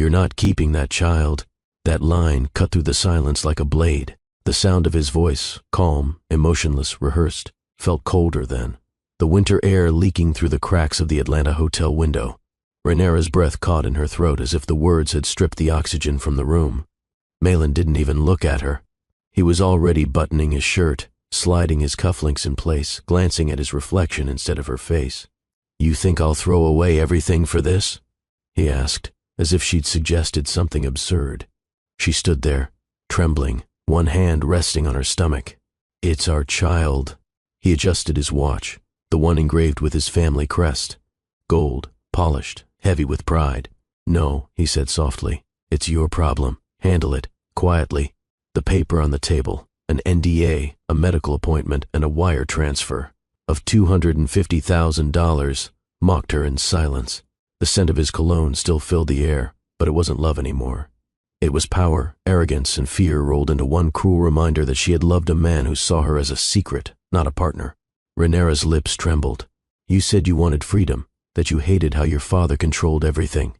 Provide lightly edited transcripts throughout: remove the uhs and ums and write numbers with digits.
"You're not keeping that child." That line cut through the silence like a blade. The sound of his voice, calm, emotionless, rehearsed, felt colder then. The winter air leaking through the cracks of the Atlanta hotel window. Renera's breath caught in her throat as if the words had stripped the oxygen from the room. Malin didn't even look at her. He was already buttoning his shirt, sliding his cufflinks in place, glancing at his reflection instead of her face. "You think I'll throw away everything for this?" he asked, as if she'd suggested something absurd. She stood there, trembling, one hand resting on her stomach. "It's our child." He adjusted his watch, the one engraved with his family crest. Gold, polished, heavy with pride. "No," he said softly, "it's your problem. Handle it, quietly." The paper on the table, an NDA, a medical appointment, and a wire transfer of $250,000, mocked her in silence. The scent of his cologne still filled the air, but it wasn't love anymore. It was power, arrogance, and fear rolled into one cruel reminder that she had loved a man who saw her as a secret, not a partner. Renera's lips trembled. "You said you wanted freedom, that you hated how your father controlled everything."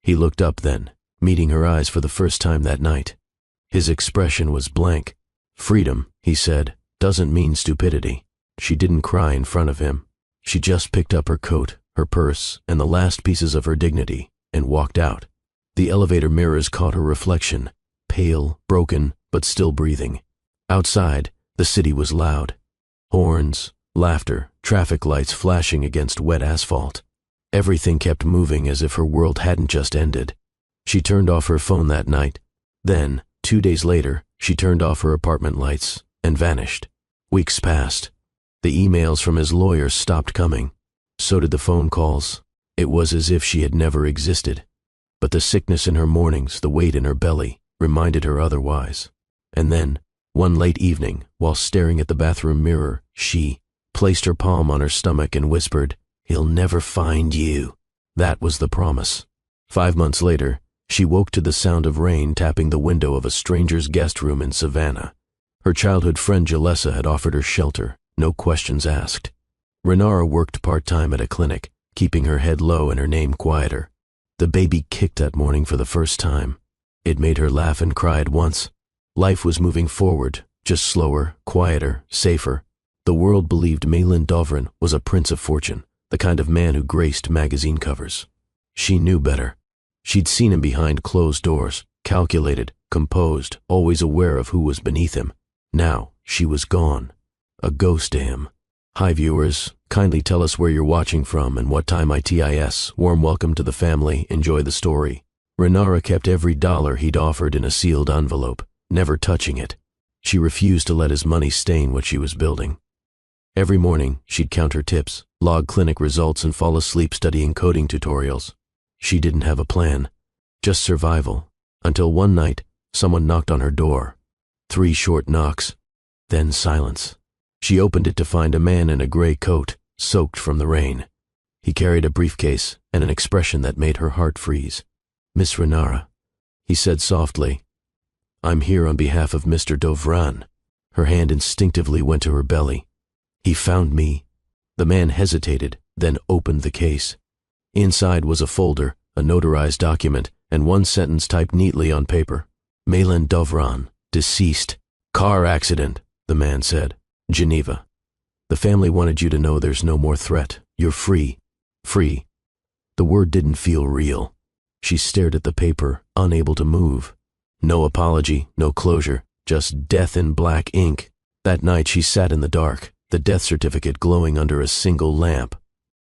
He looked up then, meeting her eyes for the first time that night. His expression was blank. "Freedom," he said, "doesn't mean stupidity." She didn't cry in front of him. She just picked up her coat, her purse, and the last pieces of her dignity, and walked out. The elevator mirrors caught her reflection, pale, broken, but still breathing. Outside, the city was loud. Horns, laughter, traffic lights flashing against wet asphalt. Everything kept moving as if her world hadn't just ended. She turned off her phone that night. Then, 2 days later, she turned off her apartment lights and vanished. Weeks passed. The emails from his lawyers stopped coming. So did the phone calls. It was as if she had never existed. But the sickness in her mornings, the weight in her belly, reminded her otherwise. And then, one late evening, while staring at the bathroom mirror, she placed her palm on her stomach and whispered, "He'll never find you." That was the promise. 5 months later, she woke to the sound of rain tapping the window of a stranger's guest room in Savannah. Her childhood friend Jalessa had offered her shelter, no questions asked. Renara worked part-time at a clinic, keeping her head low and her name quieter. The baby kicked that morning for the first time. It made her laugh and cry at once. Life was moving forward, just slower, quieter, safer. The world believed Malin Dovran was a prince of fortune, the kind of man who graced magazine covers. She knew better. She'd seen him behind closed doors, calculated, composed, always aware of who was beneath him. Now, she was gone. A ghost to him. Hi viewers, kindly tell us where you're watching from and what time ITIS. Warm welcome to the family, enjoy the story. Renara kept every dollar he'd offered in a sealed envelope, never touching it. She refused to let his money stain what she was building. Every morning, she'd count her tips, log clinic results, and fall asleep studying coding tutorials. She didn't have a plan, just survival, until one night, someone knocked on her door. 3 short knocks, then silence. She opened it to find a man in a gray coat, soaked from the rain. He carried a briefcase and an expression that made her heart freeze. "Miss Renara," he said softly. "I'm here on behalf of Mr. Dovran." Her hand instinctively went to her belly. "He found me." The man hesitated, then opened the case. Inside was a folder, a notarized document, and one sentence typed neatly on paper. "Malin Dovran, deceased. Car accident," the man said. "Geneva. The family wanted you to know there's no more threat. You're free. Free." The word didn't feel real. She stared at the paper, unable to move. No apology, no closure, just death in black ink. That night she sat in the dark, the death certificate glowing under a single lamp.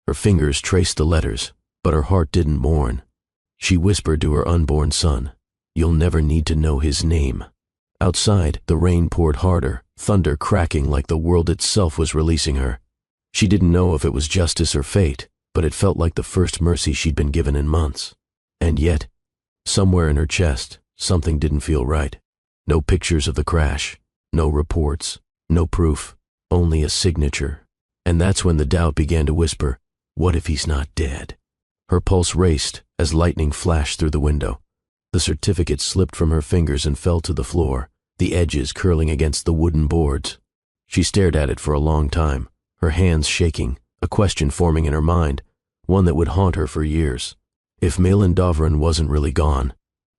Her fingers traced the letters, but her heart didn't mourn. She whispered to her unborn son, "You'll never need to know his name." Outside, the rain poured harder, thunder cracking like the world itself was releasing her. She didn't know if it was justice or fate, but it felt like the first mercy she'd been given in months. And yet, somewhere in her chest, something didn't feel right. No pictures of the crash, no reports, no proof, only a signature. And that's when the doubt began to whisper, what if he's not dead? Her pulse raced as lightning flashed through the window. The certificate slipped from her fingers and fell to the floor, the edges curling against the wooden boards. She stared at it for a long time, her hands shaking, a question forming in her mind, one that would haunt her for years. If Malin Dovran wasn't really gone,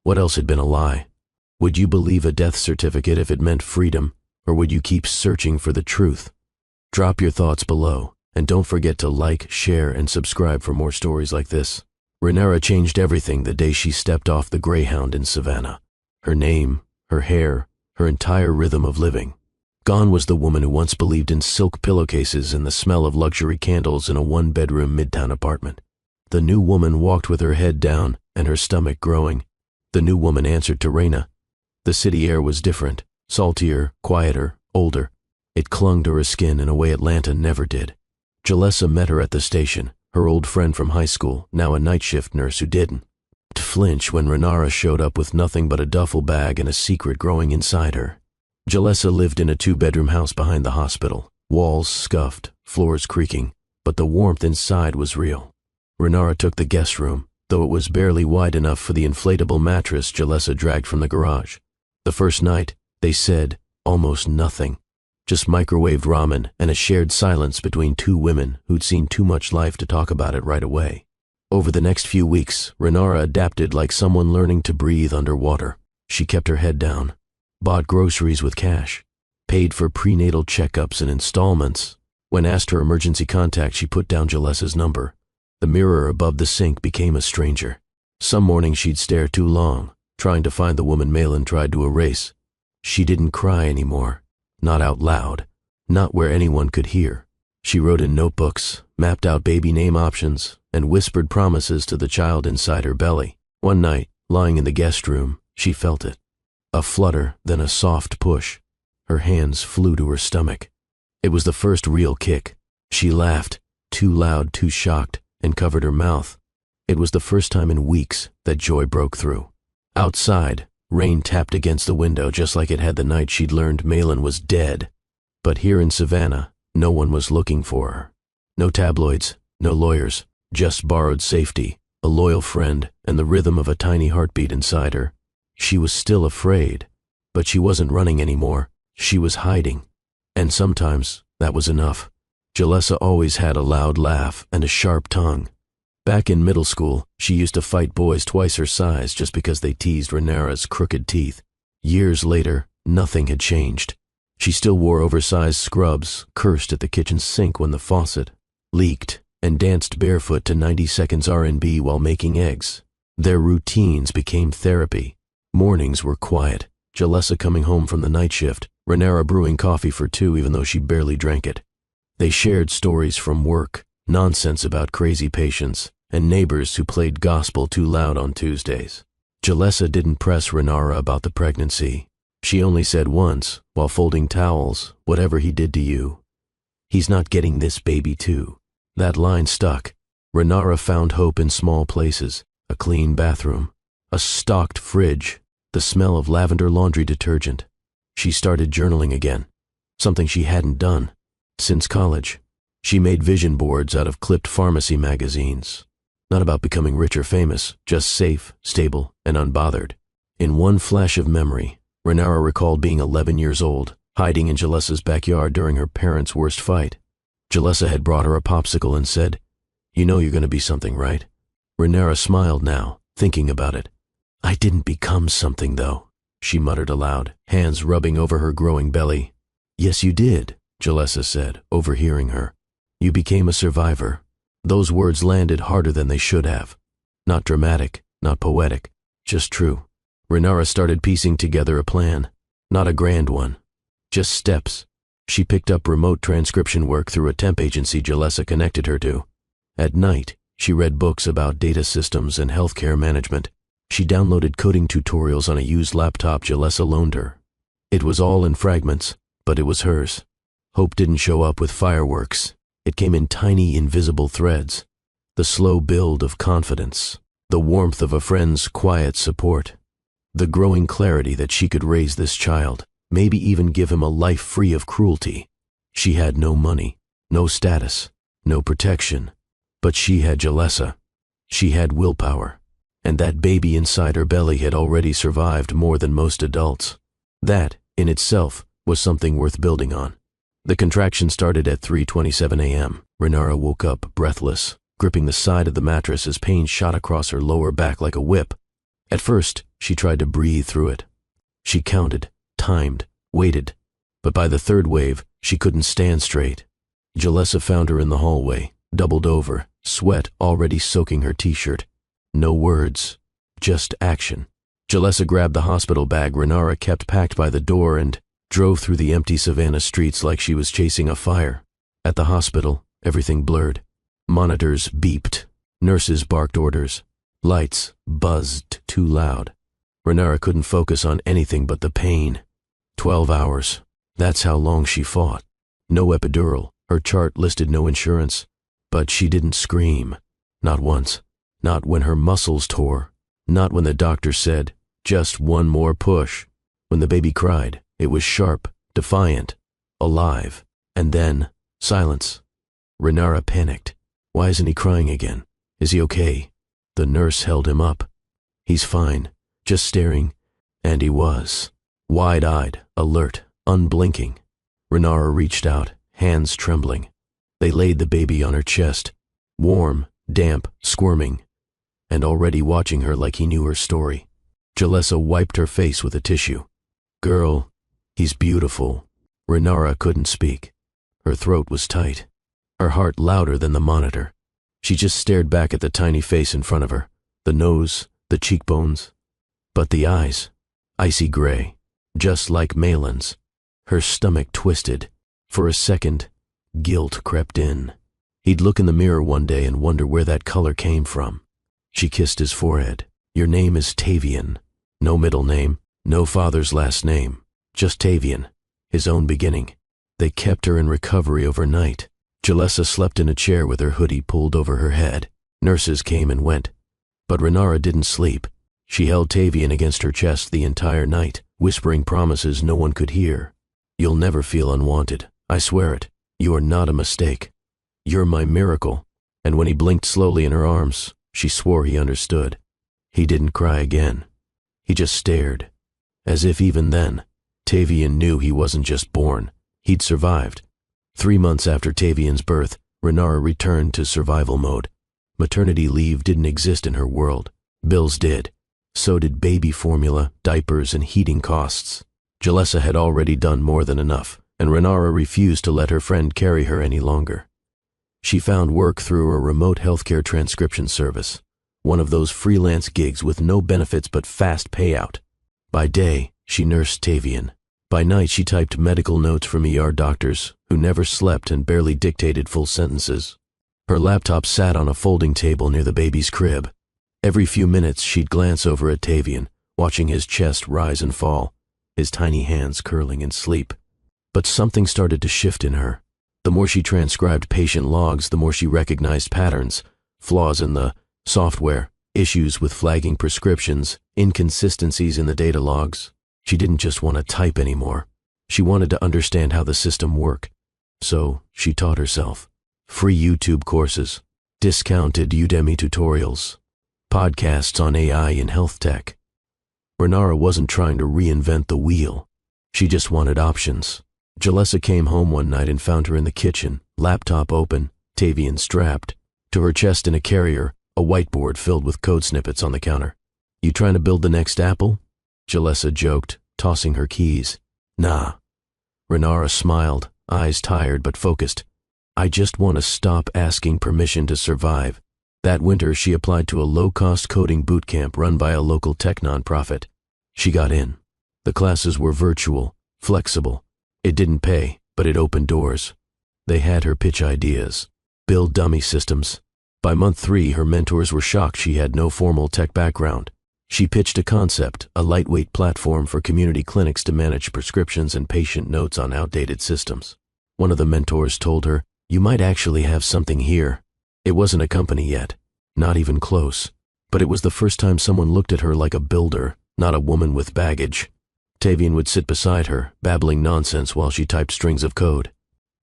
What else had been a lie? Would you believe a death certificate if it meant freedom, or would you keep searching for the truth? Drop your thoughts below, and don't forget to like, share, and subscribe for more stories like this. Renara changed everything the day she stepped off the Greyhound in Savannah. Her name, her hair, her entire rhythm of living. Gone was the woman who once believed in silk pillowcases and the smell of luxury candles in a one-bedroom midtown apartment. The new woman walked with her head down and her stomach growing. The new woman answered to Reina. The city air was different, saltier, quieter, older. It clung to her skin in a way Atlanta never did. Jalessa met her at the station, her old friend from high school, now a night shift nurse who didn't flinch when Renara showed up with nothing but a duffel bag and a secret growing inside her. Jalessa lived in a 2-bedroom house behind the hospital, walls scuffed, floors creaking, but the warmth inside was real. Renara took the guest room, though it was barely wide enough for the inflatable mattress Jalessa dragged from the garage. The first night, they said almost nothing. Just microwaved ramen and a shared silence between two women who'd seen too much life to talk about it right away. Over the next few weeks, Renara adapted like someone learning to breathe underwater. She kept her head down, bought groceries with cash, paid for prenatal checkups in installments. When asked her emergency contact, she put down Jalessa's number. The mirror above the sink became a stranger. Some mornings she'd stare too long, trying to find the woman Malin tried to erase. She didn't cry anymore. Not out loud, not where anyone could hear. She wrote in notebooks, mapped out baby name options, and whispered promises to the child inside her belly. One night, lying in the guest room, she felt it. A flutter, then a soft push. Her hands flew to her stomach. It was the first real kick. She laughed, too loud, too shocked, and covered her mouth. It was the first time in weeks that joy broke through. Outside, rain tapped against the window just like it had the night she'd learned Malin was dead. But here in Savannah, no one was looking for her. No tabloids, no lawyers, just borrowed safety, a loyal friend, and the rhythm of a tiny heartbeat inside her. She was still afraid, but she wasn't running anymore. She was hiding. And sometimes that was enough. Jalessa always had a loud laugh and a sharp tongue. Back in middle school, she used to fight boys twice her size just because they teased Renara's crooked teeth. Years later, nothing had changed. She still wore oversized scrubs, cursed at the kitchen sink when the faucet leaked, and danced barefoot to 90 Seconds R&B while making eggs. Their routines became therapy. Mornings were quiet, Jalessa coming home from the night shift, Renara brewing coffee for two even though she barely drank it. They shared stories from work, nonsense about crazy patients, and neighbors who played gospel too loud on Tuesdays. Jalessa didn't press Renara about the pregnancy. She only said once, while folding towels, "Whatever he did to you, he's not getting this baby too." That line stuck. Renara found hope in small places, a clean bathroom, a stocked fridge, the smell of lavender laundry detergent. She started journaling again, something she hadn't done since college. She made vision boards out of clipped pharmacy magazines. Not about becoming rich or famous, just safe, stable, and unbothered. In one flash of memory, Renara recalled being 11 years old, hiding in Jalessa's backyard during her parents' worst fight. Jalessa had brought her a popsicle and said, "You know you're going to be something, right?" Renara smiled now, thinking about it. "I didn't become something, though," she muttered aloud, hands rubbing over her growing belly. "Yes, you did," Jalessa said, overhearing her. "You became a survivor." Those words landed harder than they should have. Not dramatic, not poetic, just true. Renara started piecing together a plan. Not a grand one, just steps. She picked up remote transcription work through a temp agency Jalessa connected her to. At night, she read books about data systems and healthcare management. She downloaded coding tutorials on a used laptop Jalessa loaned her. It was all in fragments, but it was hers. Hope didn't show up with fireworks. It came in tiny, invisible threads. The slow build of confidence, the warmth of a friend's quiet support, the growing clarity that she could raise this child, maybe even give him a life free of cruelty. She had no money, no status, no protection, but she had Jalessa. She had willpower, and that baby inside her belly had already survived more than most adults. That, in itself, was something worth building on. The contraction started at 3:27 a.m. Renara woke up, breathless, gripping the side of the mattress as pain shot across her lower back like a whip. At first, she tried to breathe through it. She counted, timed, waited, but by the third wave, she couldn't stand straight. Jalessa found her in the hallway, doubled over, sweat already soaking her t-shirt. No words, just action. Jalessa grabbed the hospital bag Renara kept packed by the door and drove through the empty Savannah streets like she was chasing a fire. At the hospital, everything blurred. Monitors beeped. Nurses barked orders. Lights buzzed too loud. Renara couldn't focus on anything but the pain. 12 hours. That's how long she fought. No epidural. Her chart listed no insurance. But she didn't scream. Not once. Not when her muscles tore. Not when the doctor said, "Just one more push." When the baby cried, it was sharp, defiant, alive. And then, silence. Renara panicked. Why isn't he crying again? Is he okay? The nurse held him up. He's fine, just staring. And he was. Wide-eyed, alert, unblinking. Renara reached out, hands trembling. They laid the baby on her chest, warm, damp, squirming, and already watching her like he knew her story. Jalessa wiped her face with a tissue. "Girl, he's beautiful." Renara couldn't speak. Her throat was tight, her heart louder than the monitor. She just stared back at the tiny face in front of her, the nose, the cheekbones. But the eyes, icy gray, just like Malin's. Her stomach twisted. For a second, guilt crept in. He'd look in the mirror one day and wonder where that color came from. She kissed his forehead. "Your name is Tavian." No middle name, no father's last name, just Tavian, his own beginning. They kept her in recovery overnight. Jalessa slept in a chair with her hoodie pulled over her head. Nurses came and went. But Renara didn't sleep. She held Tavian against her chest the entire night, whispering promises no one could hear. "You'll never feel unwanted. I swear it. You are not a mistake. You're my miracle." And when he blinked slowly in her arms, she swore he understood. He didn't cry again. He just stared. As if even then, Tavian knew he wasn't just born. He'd survived. 3 months after Tavian's birth, Renara returned to survival mode. Maternity leave didn't exist in her world. Bills did. So did baby formula, diapers, and heating costs. Jalessa had already done more than enough, and Renara refused to let her friend carry her any longer. She found work through a remote healthcare transcription service, one of those freelance gigs with no benefits but fast payout. By day, she nursed Tavian. By night, she typed medical notes from ER doctors who never slept and barely dictated full sentences. Her laptop sat on a folding table near the baby's crib. Every few minutes, she'd glance over at Tavian, watching his chest rise and fall, his tiny hands curling in sleep. But something started to shift in her. The more she transcribed patient logs, the more she recognized patterns, flaws in the software, issues with flagging prescriptions, inconsistencies in the data logs. She didn't just want to type anymore. She wanted to understand how the system worked. So she taught herself. Free YouTube courses, discounted Udemy tutorials, podcasts on AI and health tech. Renara wasn't trying to reinvent the wheel. She just wanted options. Jalessa came home one night and found her in the kitchen, laptop open, Tavian strapped. To her chest in a carrier, a whiteboard filled with code snippets on the counter. "You trying to build the next Apple?" Jalessa joked, tossing her keys. "Nah." Renara smiled, eyes tired but focused. "I just want to stop asking permission to survive." That winter, she applied to a low-cost coding boot camp run by a local tech nonprofit. She got in. The classes were virtual, flexible. It didn't pay, but it opened doors. They had her pitch ideas, build dummy systems. By month 3, her mentors were shocked she had no formal tech background. She pitched a concept, a lightweight platform for community clinics to manage prescriptions and patient notes on outdated systems. One of the mentors told her, "You might actually have something here." It wasn't a company yet, not even close, but it was the first time someone looked at her like a builder, not a woman with baggage. Tavian would sit beside her, babbling nonsense while she typed strings of code.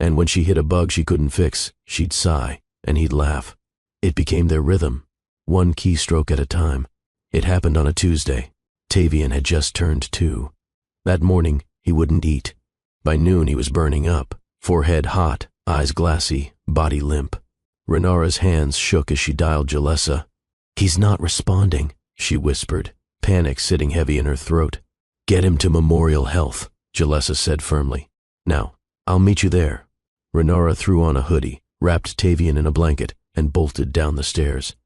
And when she hit a bug she couldn't fix, she'd sigh, and he'd laugh. It became their rhythm, one keystroke at a time. It happened on a Tuesday. Tavian had just turned 2. That morning, he wouldn't eat. By noon, he was burning up, forehead hot, eyes glassy, body limp. Renara's hands shook as she dialed Jalessa. "He's not responding," she whispered. panic sitting heavy in her throat. "Get him to Memorial Health," Jalessa said firmly. "Now, I'll meet you there." Renara threw on a hoodie, wrapped Tavian in a blanket, and bolted down the stairs.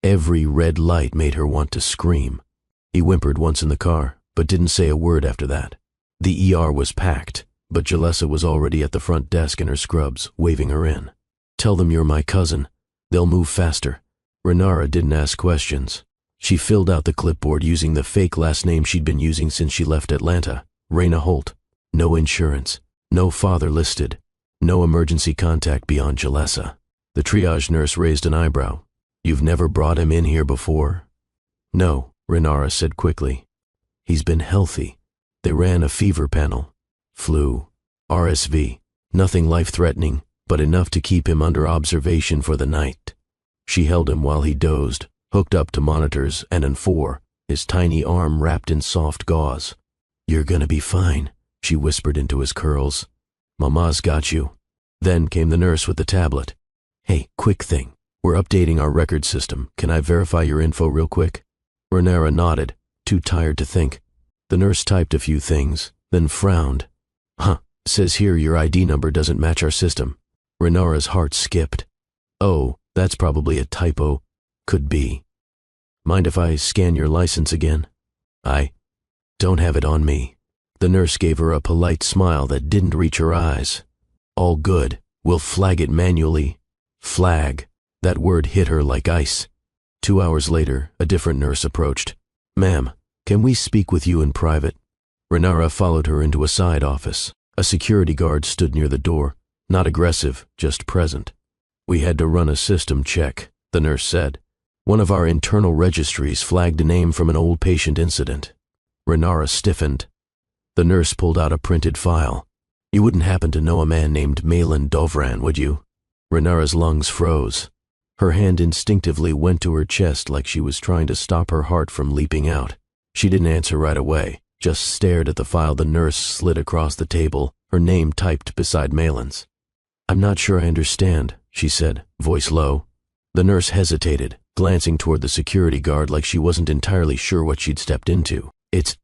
Every red light made her want to scream. He whimpered once in the car, but didn't say a word after that. The ER was packed, but Jalessa was already at the front desk in her scrubs, waving her in. "Tell them you're my cousin. They'll move faster." Renara didn't ask questions. She filled out the clipboard using the fake last name she'd been using since she left Atlanta, Raina Holt. No insurance, no father listed, no emergency contact beyond Jalessa. The triage nurse raised an eyebrow. "You've never brought him in here before?" "No," Renara said quickly. "He's been healthy. They ran a fever panel. Flu, RSV, nothing life-threatening, but enough to keep him under observation for the night." She held him while he dozed, hooked up to monitors and in four, his tiny arm wrapped in soft gauze. "You're gonna be fine," she whispered into his curls. "Mama's got you." Then came the nurse with the tablet. "Hey, quick thing. We're updating our record system. Can I verify your info real quick?" Renara nodded, too tired to think. The nurse typed a few things, then frowned. Says here your ID number doesn't match our system." Renara's heart skipped. "Oh, that's probably a typo. Could be. Mind if I scan your license again?" "I don't have it on me." The nurse gave her a polite smile that didn't reach her eyes. "All good. We'll flag it manually." Flag. That word hit her like ice. 2 hours later, a different nurse approached. "Ma'am, can we speak with you in private?" Renara followed her into a side office. A security guard stood near the door, not aggressive, just present. "We had to run a system check," the nurse said. "One of our internal registries flagged a name from an old patient incident." Renara stiffened. The nurse pulled out a printed file. "You wouldn't happen to know a man named Malin Dovran, would you?" Renara's lungs froze. Her hand instinctively went to her chest like she was trying to stop her heart from leaping out. She didn't answer right away, just stared at the file the nurse slid across the table, her name typed beside Malin's. "I'm not sure I understand," she said, voice low. The nurse hesitated, glancing toward the security guard like she wasn't entirely sure what she'd stepped into. "It's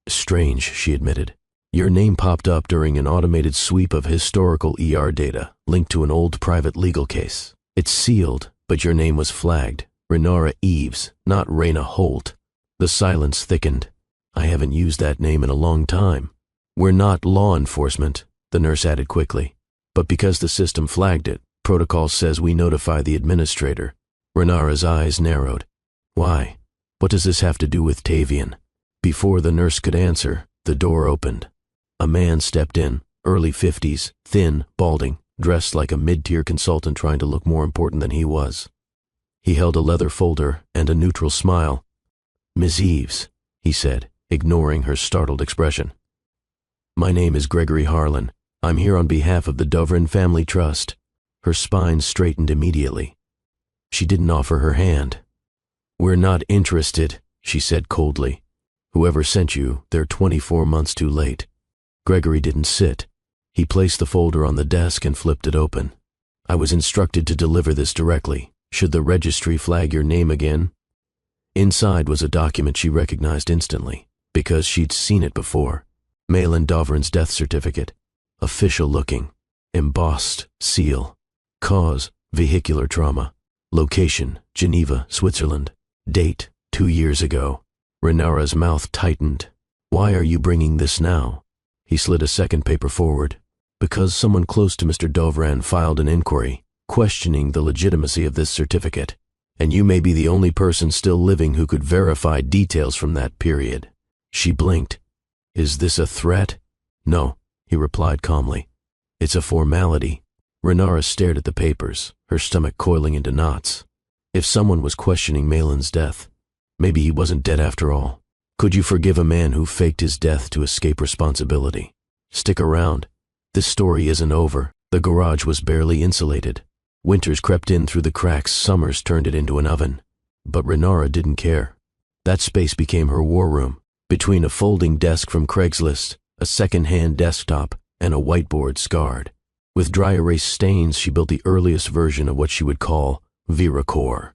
strange," she admitted. "Your name popped up during an automated sweep of historical ER data linked to an old private legal case. It's sealed, but your name was flagged. Renara Eves, not Raina Holt." The silence thickened. "I haven't used that name in a long time." "We're not law enforcement," the nurse added quickly. "But because the system flagged it, protocol says we notify the administrator." Renara's eyes narrowed. "Why? What does this have to do with Tavian?" Before the nurse could answer, the door opened. A man stepped in, early 50s, thin, balding, dressed like a mid-tier consultant trying to look more important than he was. He held a leather folder and a neutral smile. "Miss Eves," he said, ignoring her startled expression. "My name is Gregory Harlan. I'm here on behalf of the Dovran Family Trust." Her spine straightened immediately. She didn't offer her hand. "We're not interested," she said coldly. "Whoever sent you, they're 24 months too late." Gregory didn't sit. He placed the folder on the desk and flipped it open. "I was instructed to deliver this directly. Should the registry flag your name again?" Inside was a document she recognized instantly, because she'd seen it before. Malin Dovran's death certificate. Official looking. Embossed seal. Cause, vehicular trauma. Location, Geneva, Switzerland. Date, 2 years ago. Renara's mouth tightened. "Why are you bringing this now?" He slid a second paper forward. "Because someone close to Mr. Dovran filed an inquiry, questioning the legitimacy of this certificate, and you may be the only person still living who could verify details from that period." She blinked. "Is this a threat?" "No," he replied calmly. "It's a formality." Renara stared at the papers, her stomach coiling into knots. If someone was questioning Malin's death, maybe he wasn't dead after all. Could you forgive a man who faked his death to escape responsibility? Stick around. This story isn't over. The garage was barely insulated. Winters crept in through the cracks, summers turned it into an oven. But Renara didn't care. That space became her war room, between a folding desk from Craigslist, a second-hand desktop, and a whiteboard scarred. With dry erase stains, she built the earliest version of what she would call VeraCore.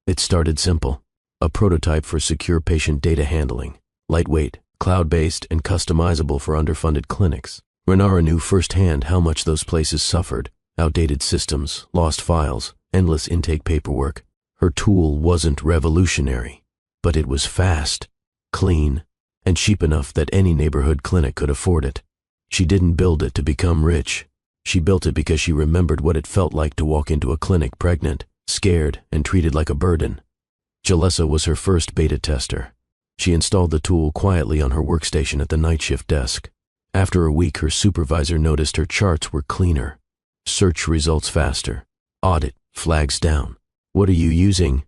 It started simple. a prototype for secure patient data handling, lightweight, cloud-based, and customizable for underfunded clinics. Renara knew firsthand how much those places suffered: outdated systems, lost files, endless intake paperwork. Her tool wasn't revolutionary, but it was fast, clean, and cheap enough that any neighborhood clinic could afford it. She didn't build it to become rich. She built it because she remembered what it felt like to walk into a clinic pregnant, scared, and treated like a burden. Jalessa was her first beta tester. She installed the tool quietly on her workstation at the night shift desk. After a week, her supervisor noticed her charts were cleaner, search results faster, audit flags down. "What are you using?"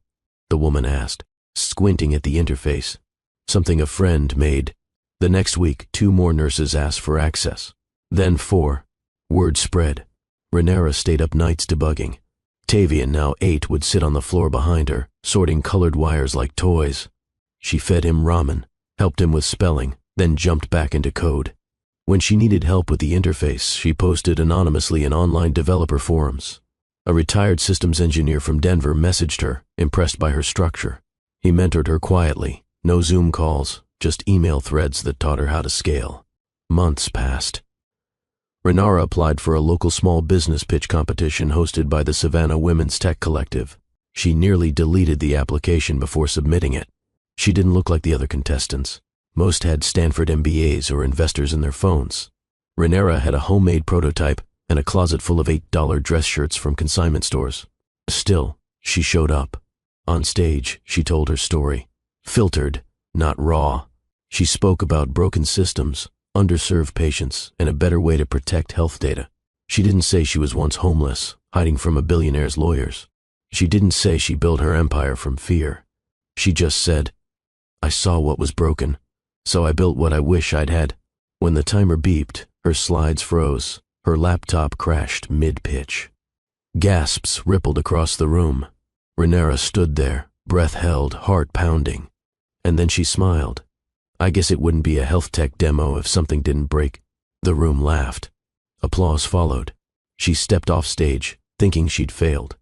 the woman asked, squinting at the interface. "Something a friend made." The next week, 2 more nurses asked for access. Then 4. Word spread. Renara stayed up nights debugging. Tavian, now 8, would sit on the floor behind her, sorting colored wires like toys. She fed him ramen, helped him with spelling, then jumped back into code. When she needed help with the interface, she posted anonymously in online developer forums. A retired systems engineer from Denver messaged her, impressed by her structure. He mentored her quietly, no Zoom calls, just email threads that taught her how to scale. Months passed. Renara applied for a local small business pitch competition hosted by the Savannah Women's Tech Collective. She nearly deleted the application before submitting it. She didn't look like the other contestants. Most had Stanford MBAs or investors in their phones. Renara had a homemade prototype and a closet full of $8 dress shirts from consignment stores. Still, she showed up. On stage, she told her story. Filtered, not raw. She spoke about broken systems, underserved patients, and a better way to protect health data. She didn't say she was once homeless, hiding from a billionaire's lawyers. She didn't say she built her empire from fear. She just said, "I saw what was broken, so I built what I wish I'd had." When the timer beeped, her slides froze. Her laptop crashed mid-pitch. Gasps rippled across the room. Renara stood there, breath held, heart pounding. And then she smiled. "I guess it wouldn't be a health tech demo if something didn't break." The room laughed. Applause followed. She stepped off stage, thinking she'd failed.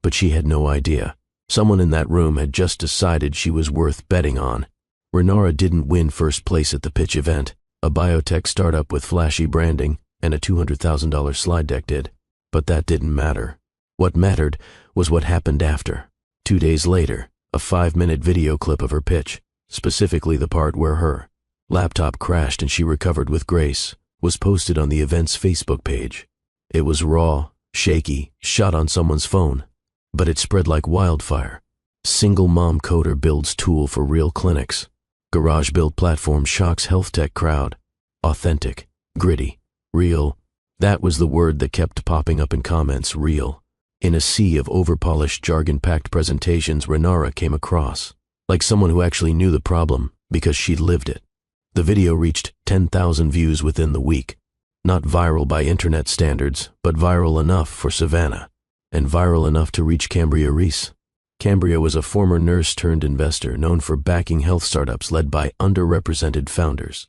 But she had no idea. Someone in that room had just decided she was worth betting on. Renara didn't win first place at the pitch event. A biotech startup with flashy branding and a $200,000 slide deck did. But that didn't matter. What mattered was what happened after. 2 days later, a 5-minute video clip of her pitch, specifically the part where her laptop crashed and she recovered with grace, was posted on the event's Facebook page. It was raw, shaky, shot on someone's phone, but it spread like wildfire. Single mom coder builds tool for real clinics. Garage build platform shocks health tech crowd. Authentic, gritty, real. That was the word that kept popping up in comments, real. In a sea of overpolished, jargon-packed presentations Renara came across, like someone who actually knew the problem because she'd lived it. The video reached 10,000 views within the week. Not viral by internet standards, but viral enough for Savannah, and viral enough to reach Cambria Reese. Cambria was a former nurse-turned-investor known for backing health startups led by underrepresented founders.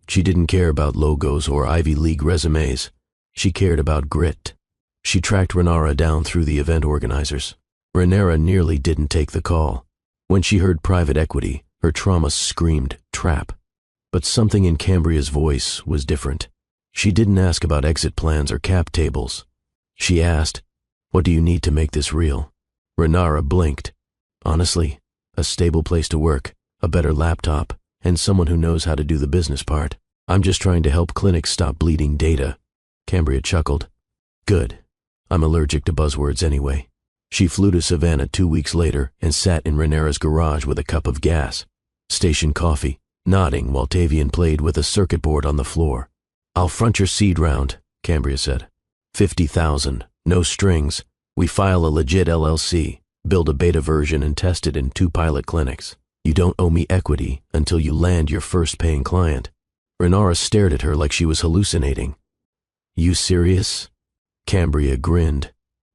She didn't care about logos or Ivy League resumes. She cared about grit. She tracked Renara down through the event organizers. Renara nearly didn't take the call. When she heard private equity, her trauma screamed, trap. But something in Cambria's voice was different. She didn't ask about exit plans or cap tables. She asked, "What do you need to make this real?" Renara blinked. "Honestly, a stable place to work, a better laptop, and someone who knows how to do the business part. I'm just trying to help clinics stop bleeding data." Cambria chuckled. "Good. I'm allergic to buzzwords anyway." She flew to Savannah 2 weeks later and sat in Renara's garage with a cup of gas, station coffee, nodding while Tavian played with a circuit board on the floor. "I'll front your seed round," Cambria said. 50,000, no strings. We file a legit LLC, build a beta version and test it in 2 pilot clinics. You don't owe me equity until you land your first paying client." Renara stared at her like she was hallucinating. "You serious?" Cambria grinned.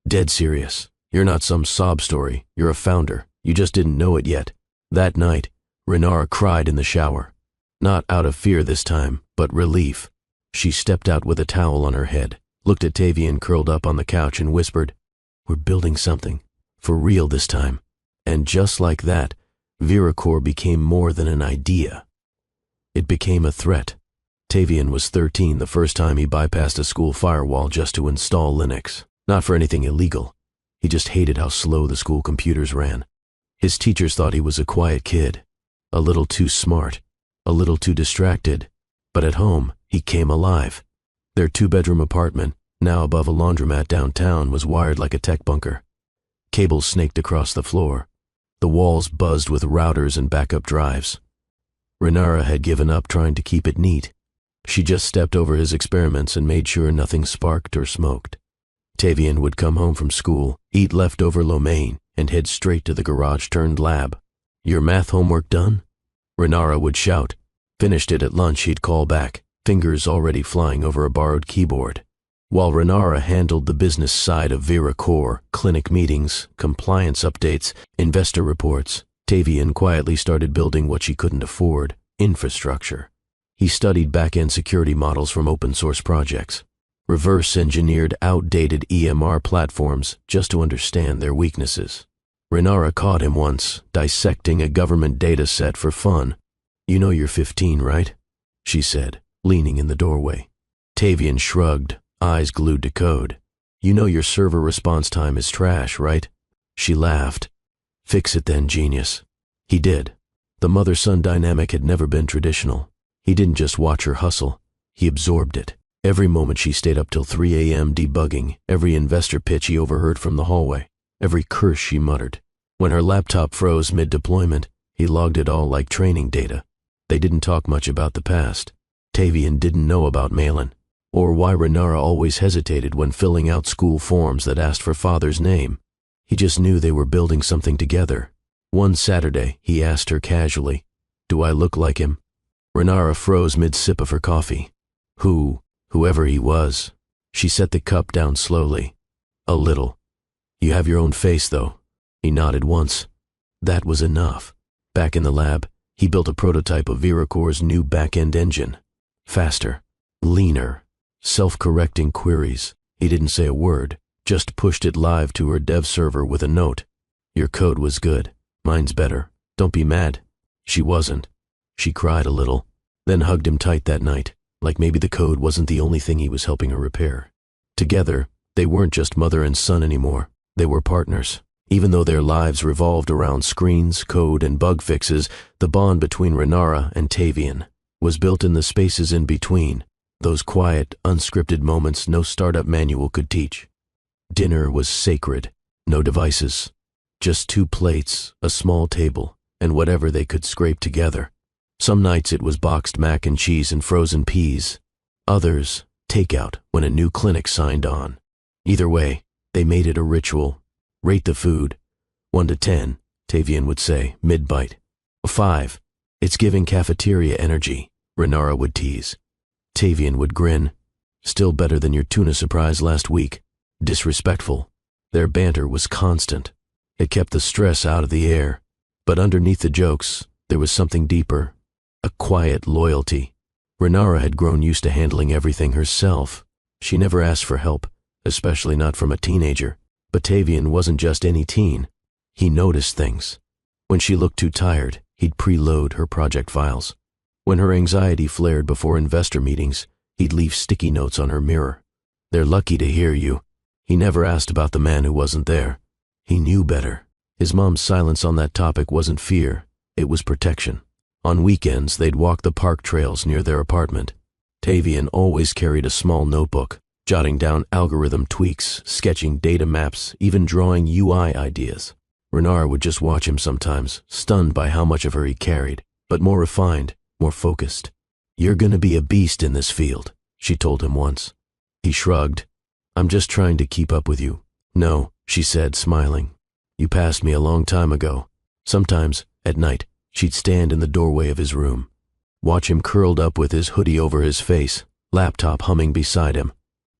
"Dead serious. You're not some sob story. You're a founder. You just didn't know it yet." That night, Renara cried in the shower. Not out of fear this time, but relief. She stepped out with a towel on her head, looked at Tavian curled up on the couch and whispered, "We're building something. For real this time." And just like that, Viracore became more than an idea. It became a threat. Tavian was 13 the first time he bypassed a school firewall just to install Linux. Not for anything illegal. He just hated how slow the school computers ran. His teachers thought he was a quiet kid, a little too smart, a little too distracted. But at home, he came alive. Their 2-bedroom apartment, now above a laundromat downtown, was wired like a tech bunker. Cables snaked across the floor. The walls buzzed with routers and backup drives. Renara had given up trying to keep it neat. She just stepped over his experiments and made sure nothing sparked or smoked. Tavian would come home from school, eat leftover lo mein, and head straight to the garage-turned-lab. "Your math homework done?" Renara would shout. Finished it at lunch, he'd call back, fingers already flying over a borrowed keyboard. While Renara handled the business side of Viracore, clinic meetings, compliance updates, investor reports, Tavian quietly started building what she couldn't afford: infrastructure. He studied back-end security models from open-source projects, reverse-engineered outdated EMR platforms just to understand their weaknesses. Renara caught him once, dissecting a government data set for fun. "You know you're 15, right?" she said, leaning in the doorway. Tavian shrugged, eyes glued to code. "You know your server response time is trash, right?" She laughed. "Fix it then, genius." He did. The mother-son dynamic had never been traditional. He didn't just watch her hustle, he absorbed it. Every moment she stayed up till 3 a.m. debugging, every investor pitch he overheard from the hallway, every curse she muttered. When her laptop froze mid-deployment, he logged it all like training data. They didn't talk much about the past. Tavian didn't know about Malin, or why Renara always hesitated when filling out school forms that asked for father's name. He just knew they were building something together. One Saturday, he asked her casually, "Do I look like him?" Renara froze mid-sip of her coffee. Whoever he was. She set the cup down slowly. "A little. You have your own face, though." He nodded once. That was enough. Back in the lab, he built a prototype of Viracore's new back-end engine. Faster, leaner, self-correcting queries. He didn't say a word, just pushed it live to her dev server with a note. "Your code was good. Mine's better. Don't be mad." She wasn't. She cried a little, then hugged him tight that night, like maybe the code wasn't the only thing he was helping her repair. Together, they weren't just mother and son anymore. They were partners. Even though their lives revolved around screens, code, and bug fixes, the bond between Renara and Tavian was built in the spaces in between, those quiet, unscripted moments no startup manual could teach. Dinner was sacred, no devices, just 2 plates, a small table, and whatever they could scrape together. Some nights it was boxed mac and cheese and frozen peas. Others, takeout when a new clinic signed on. Either way, they made it a ritual. "Rate the food." 1 to 10, Tavian would say, mid-bite. 5. "It's giving cafeteria energy," Renara would tease. Tavian would grin. "Still better than your tuna surprise last week." Disrespectful. Their banter was constant. It kept the stress out of the air. But underneath the jokes, there was something deeper. A quiet loyalty. Renara had grown used to handling everything herself. She never asked for help, especially not from a teenager. But Tavian wasn't just any teen. He noticed things. When she looked too tired, he'd preload her project files. When her anxiety flared before investor meetings, he'd leave sticky notes on her mirror. "They're lucky to hear you." He never asked about the man who wasn't there. He knew better. His mom's silence on that topic wasn't fear, it was protection. On weekends, they'd walk the park trails near their apartment. Tavian always carried a small notebook, jotting down algorithm tweaks, sketching data maps, even drawing UI ideas. Renara would just watch him sometimes, stunned by how much of her he carried, but more refined, more focused. "You're gonna be a beast in this field," she told him once. He shrugged. "I'm just trying to keep up with you." "No," she said, smiling. "You passed me a long time ago." Sometimes, at night, she'd stand in the doorway of his room, watch him curled up with his hoodie over his face, laptop humming beside him.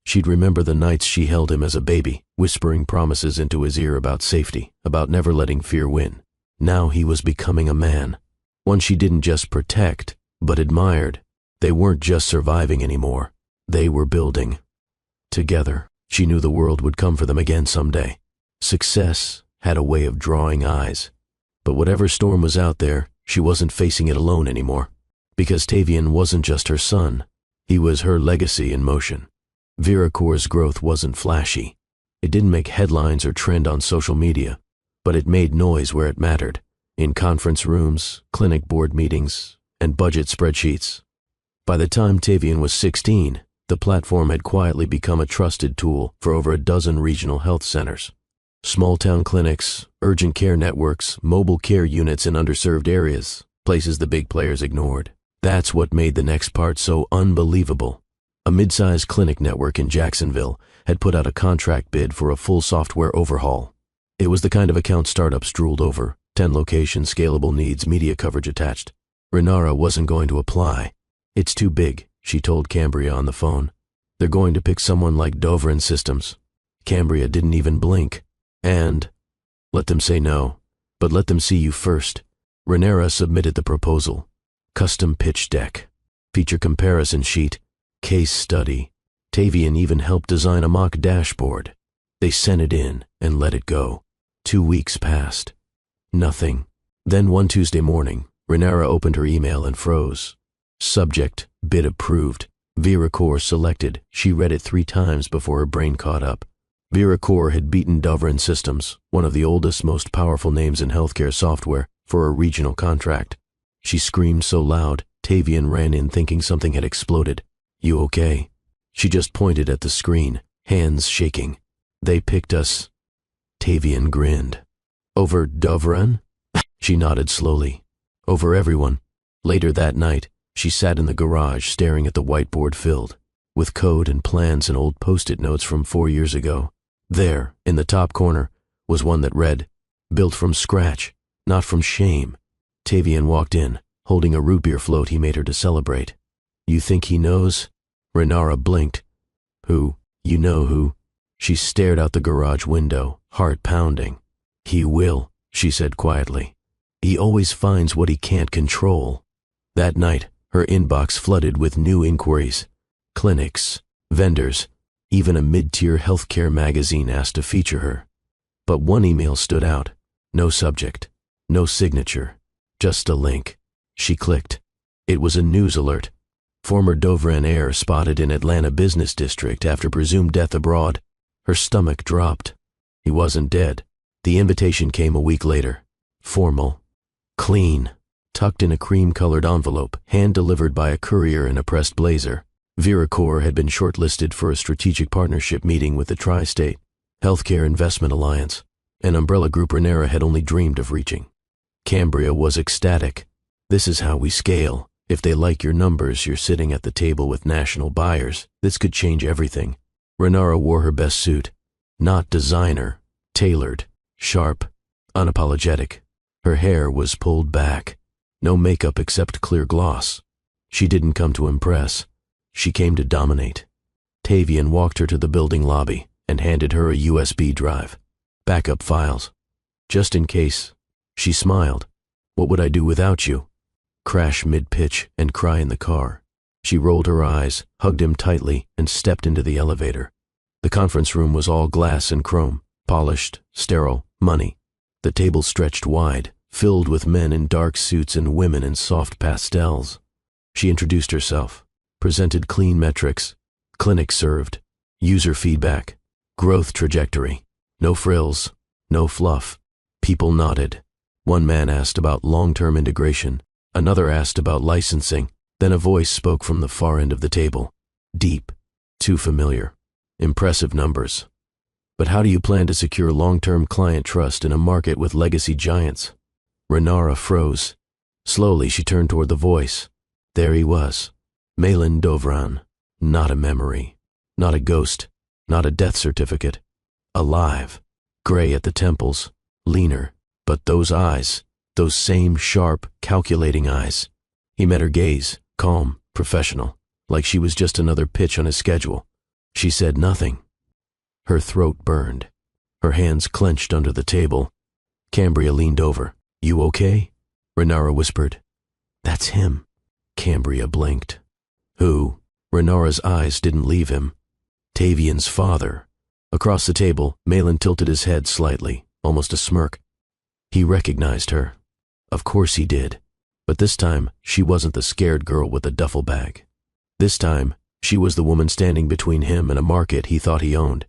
She'd remember the nights she held him as a baby, whispering promises into his ear about safety, about never letting fear win. Now he was becoming a man, one she didn't just protect, but admired. They weren't just surviving anymore. They were building. Together, she knew the world would come for them again someday. Success had a way of drawing eyes. But whatever storm was out there, she wasn't facing it alone anymore. Because Tavian wasn't just her son. He was her legacy in motion. Viracor's growth wasn't flashy. It didn't make headlines or trend on social media, but it made noise where it mattered, in conference rooms, clinic board meetings, and budget spreadsheets. By the time Tavian was 16, the platform had quietly become a trusted tool for over a dozen regional health centers. Small-town clinics, urgent care networks, mobile care units in underserved areas, places the big players ignored. That's what made the next part so unbelievable. A mid-sized clinic network in Jacksonville had put out a contract bid for a full software overhaul. It was the kind of account startups drooled over, 10 locations, scalable needs, media coverage attached. Renara wasn't going to apply. It's too big, she told Cambria on the phone. They're going to pick someone like Dovran Systems. Cambria didn't even blink. And, let them say no, but let them see you first. Renara submitted the proposal. Custom pitch deck, feature comparison sheet, case study. Tavian even helped design a mock dashboard. They sent it in and let it go. 2 weeks passed. Nothing. Then one Tuesday morning, Renara opened her email and froze. Subject, bid approved. Viracor selected. She read it 3 times before her brain caught up. Viracor had beaten Dovran Systems, one of the oldest, most powerful names in healthcare software, for a regional contract. She screamed so loud, Tavian ran in thinking something had exploded. You okay? She just pointed at the screen, hands shaking. They picked us. Tavian grinned. Over Dovran? She nodded slowly. Over everyone. Later that night, she sat in the garage staring at the whiteboard filled with code and plans and old post-it notes from 4 years ago. There, in the top corner, was one that read, "Built from scratch, not from shame." Tavian walked in, holding a root beer float he made her to celebrate. You think he knows? Renara blinked. Who? You know who? She stared out the garage window, heart pounding. He will, she said quietly. He always finds what he can't control. That night, her inbox flooded with new inquiries. Clinics, vendors, even a mid-tier healthcare magazine asked to feature her. But one email stood out. No subject, no signature, just a link. She clicked. It was a news alert. Former Dovran Heir spotted in Atlanta Business District after presumed death abroad. Her stomach dropped. He wasn't dead. The invitation came a week later. Formal. Clean. Tucked in a cream-colored envelope, hand-delivered by a courier in a pressed blazer. Viracor had been shortlisted for a strategic partnership meeting with the Tri-State Healthcare Investment Alliance, an umbrella group Renara had only dreamed of reaching. Cambria was ecstatic. This is how we scale. If they like your numbers, you're sitting at the table with national buyers. This could change everything. Renara wore her best suit. Not designer. Tailored. Sharp. Unapologetic. Her hair was pulled back. No makeup except clear gloss. She didn't come to impress. She came to dominate. Tavian walked her to the building lobby and handed her a USB drive. Backup files. Just in case. She smiled. What would I do without you? Crash mid-pitch and cry in the car. She rolled her eyes, hugged him tightly, and stepped into the elevator. The conference room was all glass and chrome, polished, sterile, money. The table stretched wide, filled with men in dark suits and women in soft pastels. She introduced herself, presented clean metrics, clinic served, user feedback, growth trajectory. No frills, no fluff. People nodded. One man asked about long-term integration. Another asked about licensing. Then a voice spoke from the far end of the table. Deep. Too familiar. Impressive numbers. But how do you plan to secure long-term client trust in a market with legacy giants? Renara froze. Slowly she turned toward the voice. There he was. Malin Dovran. Not a memory. Not a ghost. Not a death certificate. Alive. Gray at the temples. Leaner. But those eyes. Those same sharp, calculating eyes. He met her gaze, calm, professional, like she was just another pitch on his schedule. She said nothing. Her throat burned. Her hands clenched under the table. Cambria leaned over. You okay? Renara whispered. That's him. Cambria blinked. Who? Renara's eyes didn't leave him. Tavian's father. Across the table, Malin tilted his head slightly, almost a smirk. He recognized her. Of course he did. But this time, she wasn't the scared girl with the duffel bag. This time, she was the woman standing between him and a market he thought he owned.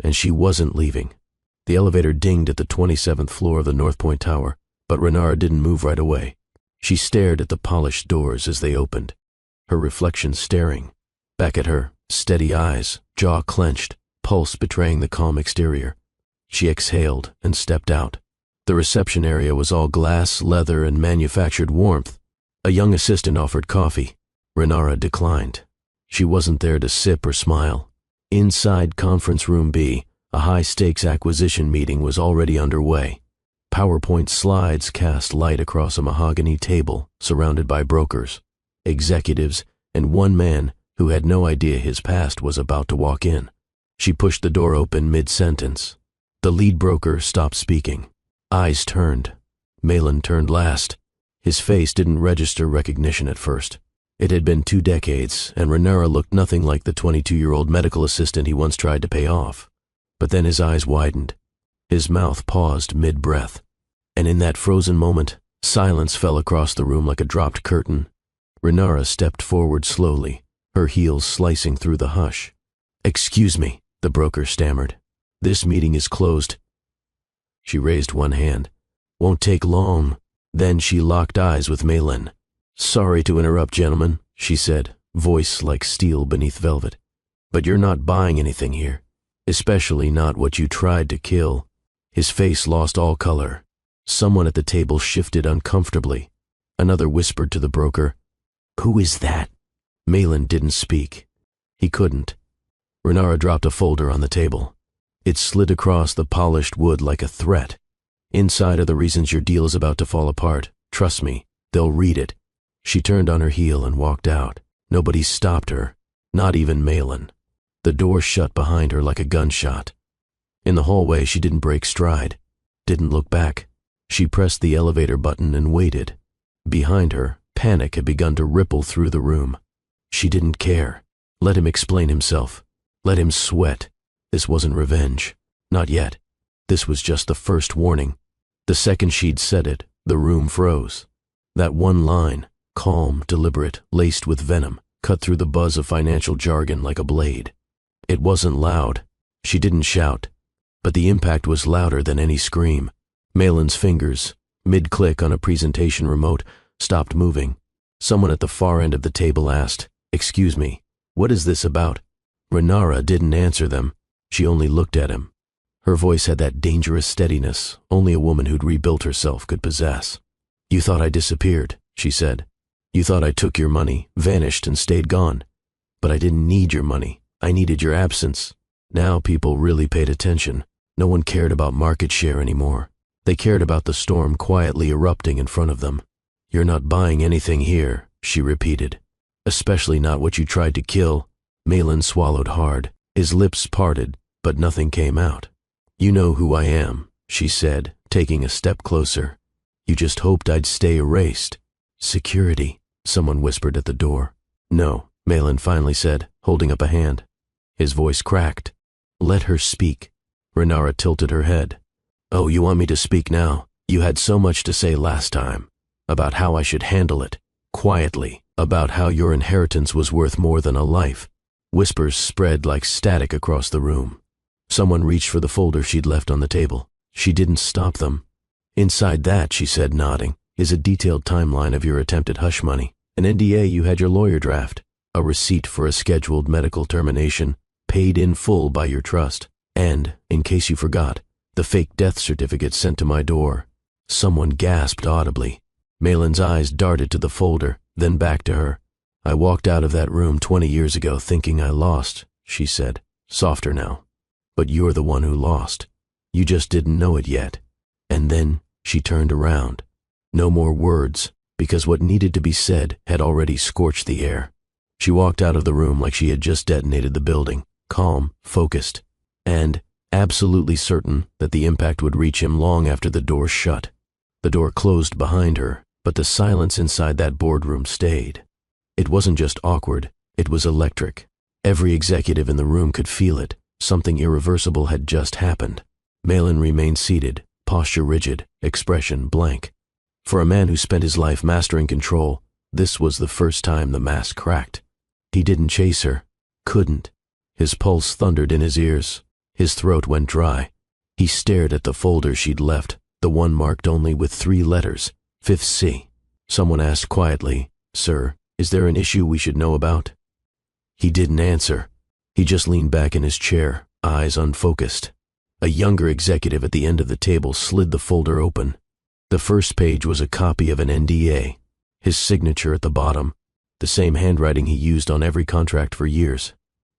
And she wasn't leaving. The elevator dinged at the 27th floor of the North Point Tower, but Renara didn't move right away. She stared at the polished doors as they opened, her reflection staring. Back at her, steady eyes, jaw clenched, pulse betraying the calm exterior. She exhaled and stepped out. The reception area was all glass, leather, and manufactured warmth. A young assistant offered coffee. Renara declined. She wasn't there to sip or smile. Inside Conference Room B, a high-stakes acquisition meeting was already underway. PowerPoint slides cast light across a mahogany table surrounded by brokers, executives, and one man who had no idea his past was about to walk in. She pushed the door open mid-sentence. The lead broker stopped speaking. Eyes turned. Malin turned last. His face didn't register recognition at first. It had been 2 decades, and Renara looked nothing like the 22-year-old medical assistant he once tried to pay off. But then his eyes widened. His mouth paused mid-breath. And in that frozen moment, silence fell across the room like a dropped curtain. Renara stepped forward slowly, her heels slicing through the hush. "Excuse me," the broker stammered. "This meeting is closed." She raised one hand. "Won't take long." Then she locked eyes with Malin. "Sorry to interrupt, gentlemen," she said, voice like steel beneath velvet. "But you're not buying anything here. Especially not what you tried to kill." His face lost all color. Someone at the table shifted uncomfortably. Another whispered to the broker, "Who is that?" Malin didn't speak. He couldn't. Renara dropped a folder on the table. It slid across the polished wood like a threat. "Inside are the reasons your deal is about to fall apart. Trust me, they'll read it." She turned on her heel and walked out. Nobody stopped her, not even Malin. The door shut behind her like a gunshot. In the hallway, she didn't break stride, didn't look back. She pressed the elevator button and waited. Behind her, panic had begun to ripple through the room. She didn't care. Let him explain himself. Let him sweat. This wasn't revenge. Not yet. This was just the first warning. The second she'd said it, the room froze. That one line, calm, deliberate, laced with venom, cut through the buzz of financial jargon like a blade. It wasn't loud. She didn't shout. But the impact was louder than any scream. Malin's fingers, mid-click on a presentation remote, stopped moving. Someone at the far end of the table asked, "Excuse me, what is this about?" Renara didn't answer them. She only looked at him. Her voice had that dangerous steadiness only a woman who'd rebuilt herself could possess. "You thought I disappeared," she said. "You thought I took your money, vanished, and stayed gone. But I didn't need your money. I needed your absence." Now people really paid attention. No one cared about market share anymore. They cared about the storm quietly erupting in front of them. "You're not buying anything here," she repeated. "Especially not what you tried to kill." Malin swallowed hard. His lips parted, but nothing came out. "You know who I am," she said, taking a step closer. "You just hoped I'd stay erased." "Security," someone whispered at the door. "No," Malin finally said, holding up a hand. His voice cracked. "Let her speak." Renara tilted her head. "Oh, you want me to speak now? You had so much to say last time. About how I should handle it. Quietly. About how your inheritance was worth more than a life." Whispers spread like static across the room. Someone reached for the folder she'd left on the table. She didn't stop them. "Inside that," she said, nodding, "is a detailed timeline of your attempted hush money, an NDA you had your lawyer draft, a receipt for a scheduled medical termination, paid in full by your trust, and, in case you forgot, the fake death certificate sent to my door." Someone gasped audibly. Malin's eyes darted to the folder, then back to her. "I walked out of that room 20 years ago thinking I lost," she said, softer now. "But you're the one who lost. You just didn't know it yet." And then she turned around. No more words, because what needed to be said had already scorched the air. She walked out of the room like she had just detonated the building, calm, focused, and absolutely certain that the impact would reach him long after the door shut. The door closed behind her, but the silence inside that boardroom stayed. It wasn't just awkward, it was electric. Every executive in the room could feel it. Something irreversible had just happened. Malin remained seated, posture rigid, expression blank. For a man who spent his life mastering control, this was the first time the mask cracked. He didn't chase her. Couldn't. His pulse thundered in his ears. His throat went dry. He stared at the folder she'd left, the one marked only with 3 letters, 5th C. Someone asked quietly, "Sir, is there an issue we should know about?" He didn't answer. He just leaned back in his chair, eyes unfocused. A younger executive at the end of the table slid the folder open. The first page was a copy of an NDA, his signature at the bottom, the same handwriting he used on every contract for years.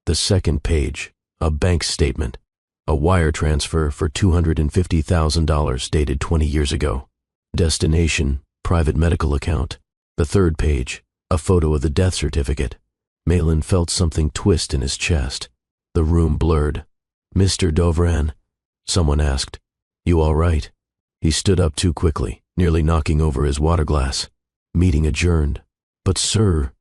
The second page, a bank statement, a wire transfer for $250,000 dated 20 years ago. Destination, private medical account. The third page, a photo of the death certificate. Malin felt something twist in his chest. The room blurred. "Mr. Dovran?" Someone asked. "You all right?" He stood up too quickly, nearly knocking over his water glass. "Meeting adjourned." "But sir,"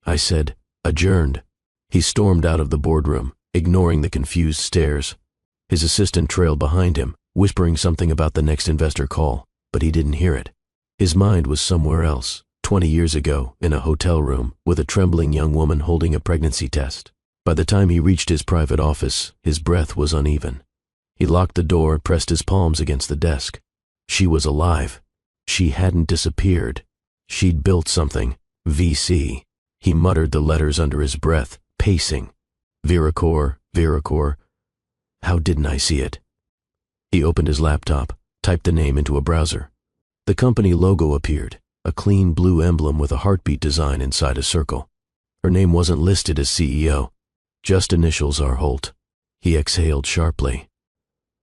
I said, "adjourned." He stormed out of the boardroom, ignoring the confused stares. His assistant trailed behind him, whispering something about the next investor call, but he didn't hear it. His mind was somewhere else, 20 years ago, in a hotel room, with a trembling young woman holding a pregnancy test. By the time he reached his private office, his breath was uneven. He locked the door, pressed his palms against the desk. She was alive. She hadn't disappeared. She'd built something. VC. He muttered the letters under his breath, pacing. Viracor, Viracor. How didn't I see it? He opened his laptop, typed the name into a browser. The company logo appeared, a clean blue emblem with a heartbeat design inside a circle. Her name wasn't listed as CEO. Just initials are Holt. He exhaled sharply.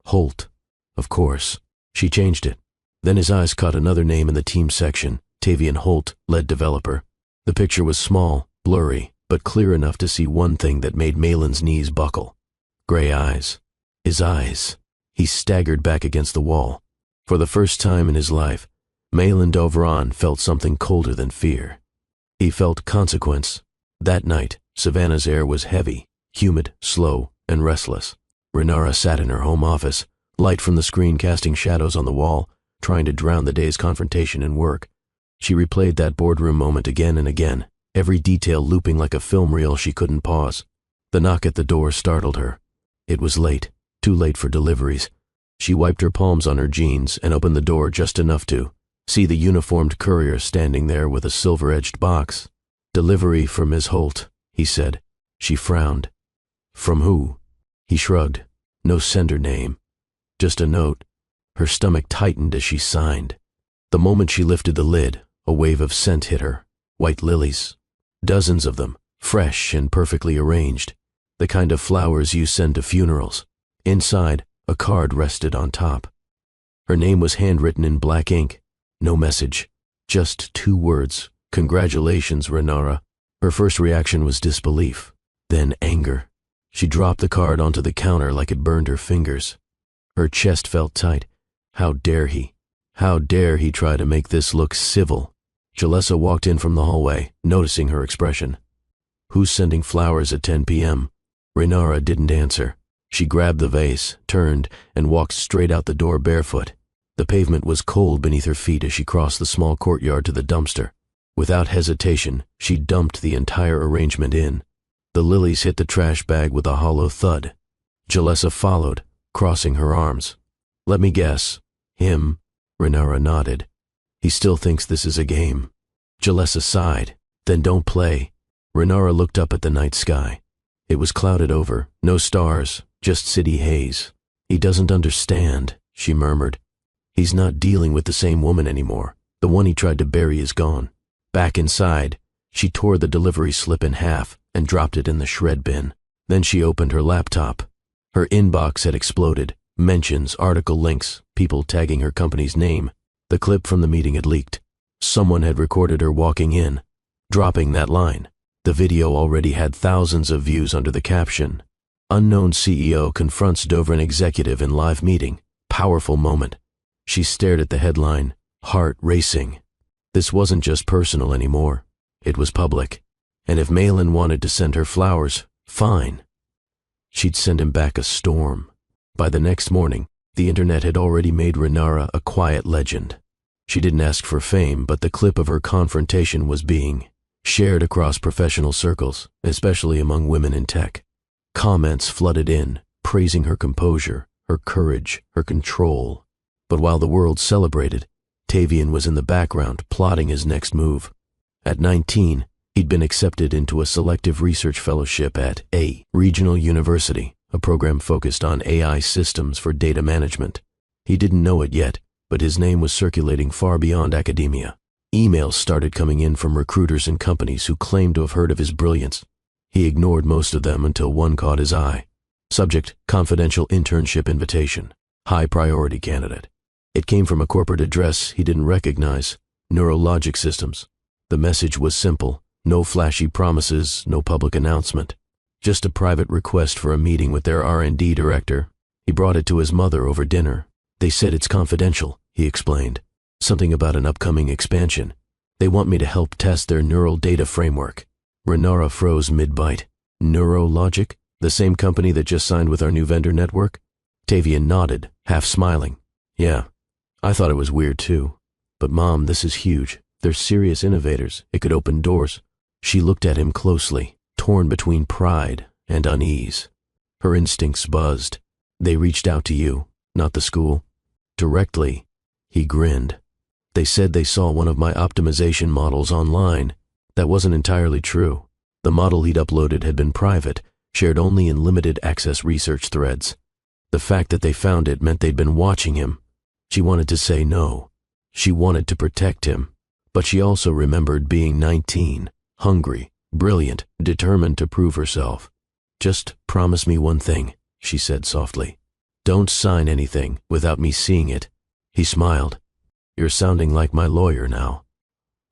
Holt. Of course. She changed it. Then his eyes caught another name in the team section, Tavian Holt, lead developer. The picture was small, blurry, but clear enough to see one thing that made Malin's knees buckle. Gray eyes. His eyes. He staggered back against the wall. For the first time in his life, Malin Dovran felt something colder than fear. He felt consequence. That night, Savannah's air was heavy, humid, slow, and restless. Renara sat in her home office, light from the screen casting shadows on the wall, trying to drown the day's confrontation in work. She replayed that boardroom moment again and again, every detail looping like a film reel she couldn't pause. The knock at the door startled her. It was late, too late for deliveries. She wiped her palms on her jeans and opened the door just enough to see the uniformed courier standing there with a silver-edged box. "Delivery for Ms. Holt," he said. She frowned. "From who?" He shrugged. No sender name. Just a note. Her stomach tightened as she signed. The moment she lifted the lid, a wave of scent hit her. White lilies. Dozens of them, fresh and perfectly arranged. The kind of flowers you send to funerals. Inside, a card rested on top. Her name was handwritten in black ink. No message. Just 2 words. "Congratulations, Renara." Her first reaction was disbelief, then anger. She dropped the card onto the counter like it burned her fingers. Her chest felt tight. How dare he? How dare he try to make this look civil? Jalessa walked in from the hallway, noticing her expression. "Who's sending flowers at 10 p.m.? Renara didn't answer. She grabbed the vase, turned, and walked straight out the door barefoot. The pavement was cold beneath her feet as she crossed the small courtyard to the dumpster. Without hesitation, she dumped the entire arrangement in. The lilies hit the trash bag with a hollow thud. Jalessa followed, crossing her arms. "Let me guess. Him?" Renara nodded. "He still thinks this is a game." Jalessa sighed. "Then don't play." Renara looked up at the night sky. It was clouded over, no stars, just city haze. "He doesn't understand," she murmured. "He's not dealing with the same woman anymore. The one he tried to bury is gone." Back inside, she tore the delivery slip in half and dropped it in the shred bin. Then she opened her laptop. Her inbox had exploded. Mentions, article links, people tagging her company's name. The clip from the meeting had leaked. Someone had recorded her walking in, dropping that line. The video already had thousands of views under the caption. "Unknown CEO confronts Dovran executive in live meeting. Powerful moment." She stared at the headline, heart racing. This wasn't just personal anymore. It was public. And if Malin wanted to send her flowers, fine. She'd send him back a storm. By the next morning, The internet had already made Renara a quiet legend. She didn't ask for fame, but the clip of her confrontation was being shared across professional circles, especially among women in tech. Comments flooded in, praising her composure, her courage, her control. But while the world celebrated, Tavian was in the background plotting his next move. At 19, he'd been accepted into a selective research fellowship at a regional university, a program focused on AI systems for data management. He didn't know it yet, but his name was circulating far beyond academia. Emails started coming in from recruiters and companies who claimed to have heard of his brilliance. He ignored most of them until one caught his eye. Subject: confidential internship invitation. High priority candidate. It came from a corporate address he didn't recognize, Neurologic Systems. The message was simple: no flashy promises, no public announcement. Just a private request for a meeting with their R&D director. He brought it to his mother over dinner. They said it's confidential, he explained. Something about an upcoming expansion. They want me to help test their neural data framework. Renara froze mid-bite. Neurologic? The same company that just signed with our new vendor network? Tavian nodded, half smiling. Yeah, I thought it was weird too. But Mom, this is huge. They're serious innovators. It could open doors. She looked at him closely, torn between pride and unease. Her instincts buzzed. They reached out to you, not the school. Directly. He grinned. They said they saw one of my optimization models online. That wasn't entirely true. The model he'd uploaded had been private, shared only in limited access research threads. The fact that they found it meant they'd been watching him. She wanted to say no. She wanted to protect him. But she also remembered being 19, hungry, brilliant, determined to prove herself. Just promise me one thing, she said softly. Don't sign anything without me seeing it. He smiled. You're sounding like my lawyer now.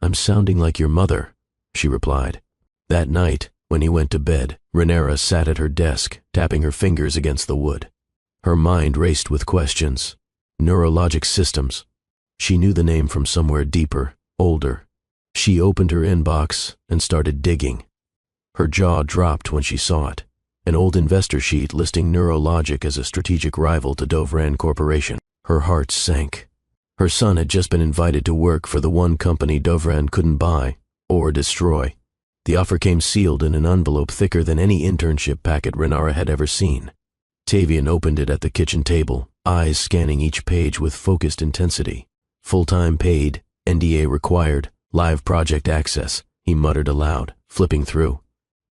I'm sounding like your mother, she replied. That night, when he went to bed, Renara sat at her desk, tapping her fingers against the wood. Her mind raced with questions. Neurologic Systems. She knew the name from somewhere deeper, older. She opened her inbox and started digging. Her jaw dropped when she saw it. An old investor sheet listing Neurologic as a strategic rival to Dovran Corporation. Her heart sank. Her son had just been invited to work for the one company Dovran couldn't buy or destroy. The offer came sealed in an envelope thicker than any internship packet Renara had ever seen. Tavian opened it at the kitchen table, eyes scanning each page with focused intensity. Full-time paid, NDA required, live project access, he muttered aloud, flipping through.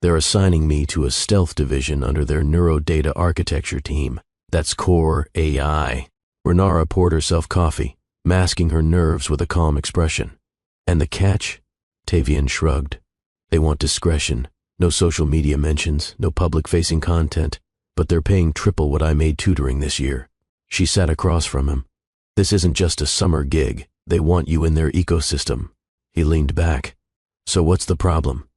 They're assigning me to a stealth division under their neurodata architecture team. That's core AI. Renara poured herself coffee, masking her nerves with a calm expression. And the catch? Tavian shrugged. They want discretion, no social media mentions, no public-facing content, but they're paying triple what I made tutoring this year. She sat across from him. This isn't just a summer gig. They want you in their ecosystem. He leaned back. So what's the problem?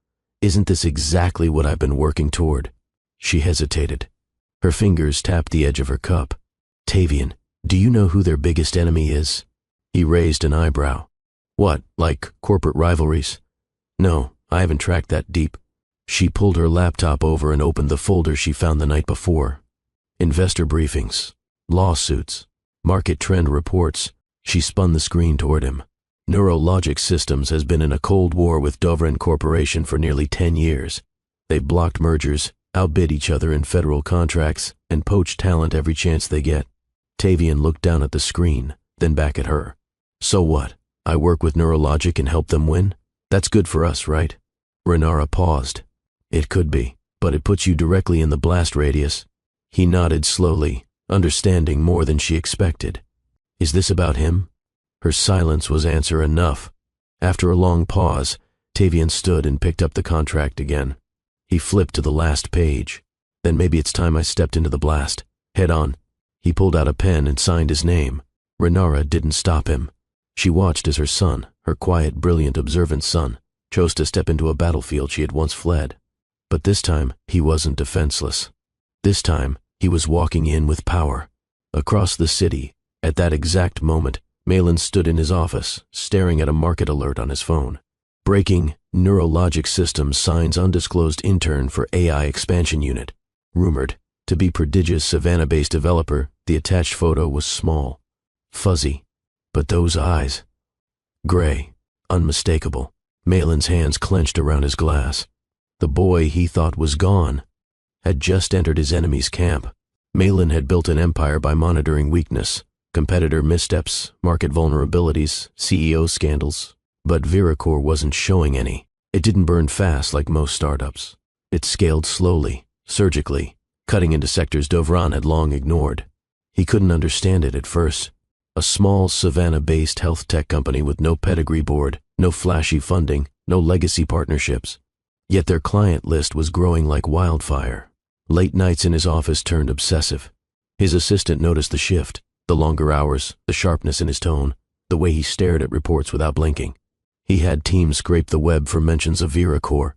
Isn't this exactly what I've been working toward? She hesitated. Her fingers tapped the edge of her cup. Tavian, do you know who their biggest enemy is? He raised an eyebrow. What, like corporate rivalries? No, I haven't tracked that deep. She pulled her laptop over and opened the folder she found the night before. Investor briefings, lawsuits, market trend reports. She spun the screen toward him. Neurologic Systems has been in a cold war with Dovran Corporation for nearly 10 years. They've blocked mergers, outbid each other in federal contracts, and poached talent every chance they get. Tavian looked down at the screen, then back at her. So what? I work with Neurologic and help them win? That's good for us, right? Renara paused. It could be, but it puts you directly in the blast radius. He nodded slowly, understanding more than she expected. Is this about him? Her silence was answer enough. After a long pause, Tavian stood and picked up the contract again. He flipped to the last page. Then maybe it's time I stepped into the blast. Head on. He pulled out a pen and signed his name. Renara didn't stop him. She watched as her son, her quiet, brilliant, observant son, chose to step into a battlefield she had once fled. But this time, he wasn't defenseless. This time, he was walking in with power. Across the city, at that exact moment, Malin stood in his office, staring at a market alert on his phone. Breaking: Neurologic Systems signs undisclosed intern for AI expansion unit. Rumored. To be prodigious Savannah-based developer, the attached photo was small, fuzzy, but those eyes, gray, unmistakable. Malin's hands clenched around his glass. The boy he thought was gone had just entered his enemy's camp. Malin had built an empire by monitoring weakness, competitor missteps, market vulnerabilities, CEO scandals. But Viracor wasn't showing any. It didn't burn fast like most startups. It scaled slowly, surgically, cutting into sectors Dovran had long ignored. He couldn't understand it at first. A small Savannah-based health tech company with no pedigree board, no flashy funding, no legacy partnerships. Yet their client list was growing like wildfire. Late nights in his office turned obsessive. His assistant noticed the shift, the longer hours, the sharpness in his tone, the way he stared at reports without blinking. He had teams scrape the web for mentions of Viracor.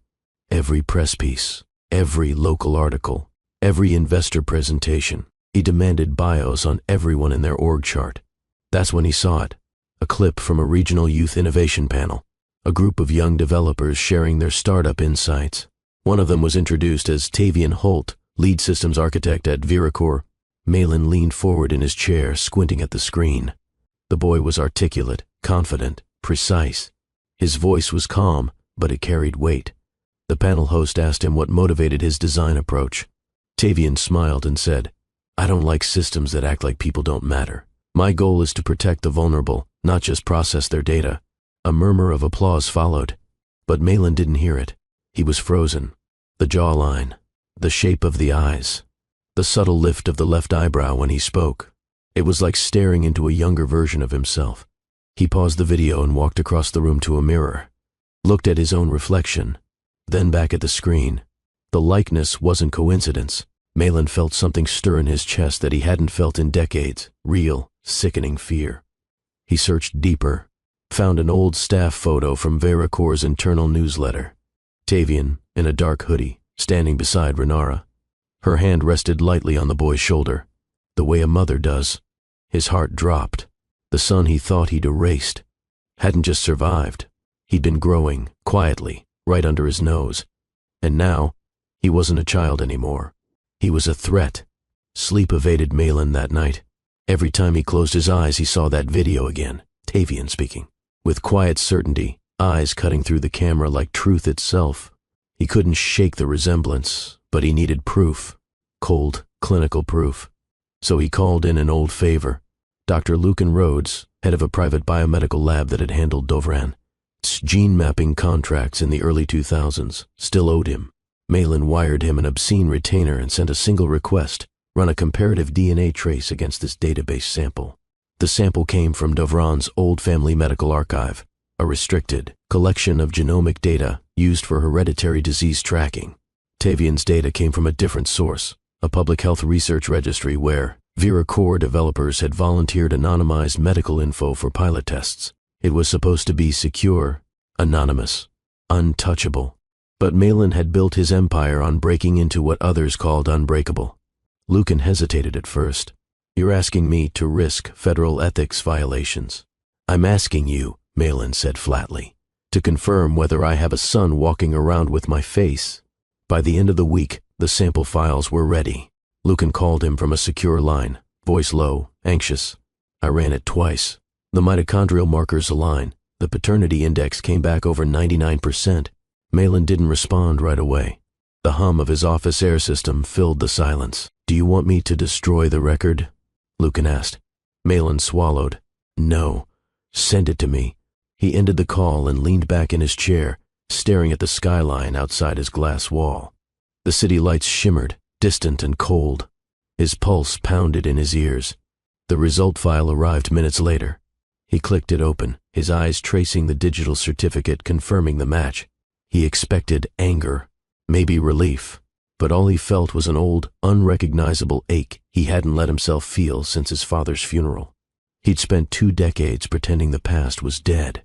Every press piece, every local article, every investor presentation. He demanded bios on everyone in their org chart. That's when he saw it. A clip from a regional youth innovation panel. A group of young developers sharing their startup insights. One of them was introduced as Tavian Holt, lead systems architect at Viracor. Malin leaned forward in his chair, squinting at the screen. The boy was articulate, confident, precise. His voice was calm, but it carried weight. The panel host asked him what motivated his design approach. Tavian smiled and said, "I don't like systems that act like people don't matter. My goal is to protect the vulnerable, not just process their data." A murmur of applause followed, but Malin didn't hear it. He was frozen. The jawline, the shape of the eyes, the subtle lift of the left eyebrow when he spoke. It was like staring into a younger version of himself. He paused the video and walked across the room to a mirror, looked at his own reflection, then back at the screen. The likeness wasn't coincidence. Malin felt something stir in his chest that he hadn't felt in decades, real, sickening fear. He searched deeper, found an old staff photo from Veracor's internal newsletter. Tavian, in a dark hoodie, standing beside Renara. Her hand rested lightly on the boy's shoulder, the way a mother does. His heart dropped. The son he thought he'd erased hadn't just survived. He'd been growing, quietly, right under his nose. And now, he wasn't a child anymore. He was a threat. Sleep evaded Malin that night. Every time he closed his eyes, he saw that video again, Tavian speaking. With quiet certainty, eyes cutting through the camera like truth itself. He couldn't shake the resemblance, but he needed proof. Cold, clinical proof. So he called in an old favor. Dr. Lucan Rhodes, head of a private biomedical lab that had handled Dovran. Gene mapping contracts in the early 2000s still owed him. Malin wired him an obscene retainer and sent a single request: run a comparative DNA trace against this database sample. The sample came from Dovran's old family medical archive, a restricted collection of genomic data used for hereditary disease tracking. Tavian's data came from a different source, a public health research registry where Viracor developers had volunteered anonymized medical info for pilot tests. It was supposed to be secure, anonymous, untouchable. But Malin had built his empire on breaking into what others called unbreakable. Lucan hesitated at first. "You're asking me to risk federal ethics violations." "I'm asking you," Malin said flatly, "to confirm whether I have a son walking around with my face." By the end of the week, the sample files were ready. Lucan called him from a secure line, voice low, anxious. "I ran it twice. The mitochondrial markers align. The paternity index came back over 99%. Malin didn't respond right away. The hum of his office air system filled the silence. "Do you want me to destroy the record?" Lucan asked. Malin swallowed. "No. Send it to me." He ended the call and leaned back in his chair, staring at the skyline outside his glass wall. The city lights shimmered, distant and cold. His pulse pounded in his ears. The result file arrived minutes later. He clicked it open, his eyes tracing the digital certificate confirming the match. He expected anger, maybe relief, but all he felt was an old, unrecognizable ache he hadn't let himself feel since his father's funeral. He'd spent 2 decades pretending the past was dead,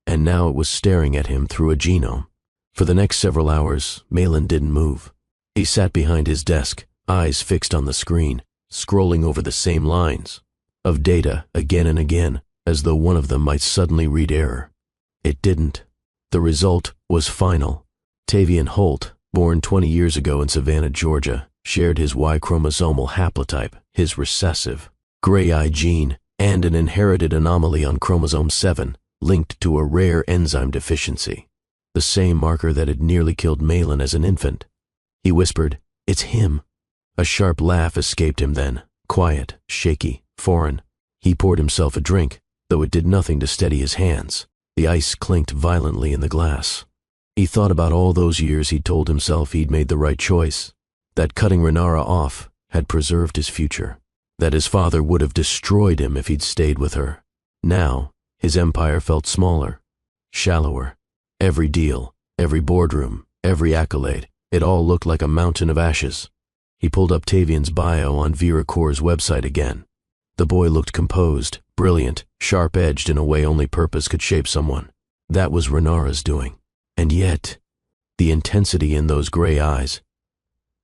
and now it was staring at him through a genome. For the next several hours, Malin didn't move. He sat behind his desk, eyes fixed on the screen, scrolling over the same lines of data again and again, as though one of them might suddenly read error. It didn't. The result was final. Tavian Holt, born 20 years ago in Savannah, Georgia, shared his Y chromosomal haplotype, his recessive, gray-eye gene, and an inherited anomaly on chromosome 7 linked to a rare enzyme deficiency, the same marker that had nearly killed Malin as an infant. He whispered, "It's him." A sharp laugh escaped him then, quiet, shaky, foreign. He poured himself a drink, though it did nothing to steady his hands. The ice clinked violently in the glass. He thought about all those years he'd told himself he'd made the right choice, that cutting Renara off had preserved his future, that his father would have destroyed him if he'd stayed with her. Now, his empire felt smaller, shallower. Every deal, every boardroom, every accolade, it all looked like a mountain of ashes. He pulled up Tavian's bio on Vera Cor's website again. The boy looked composed, brilliant, sharp-edged in a way only purpose could shape someone. That was Renara's doing. And yet, the intensity in those gray eyes,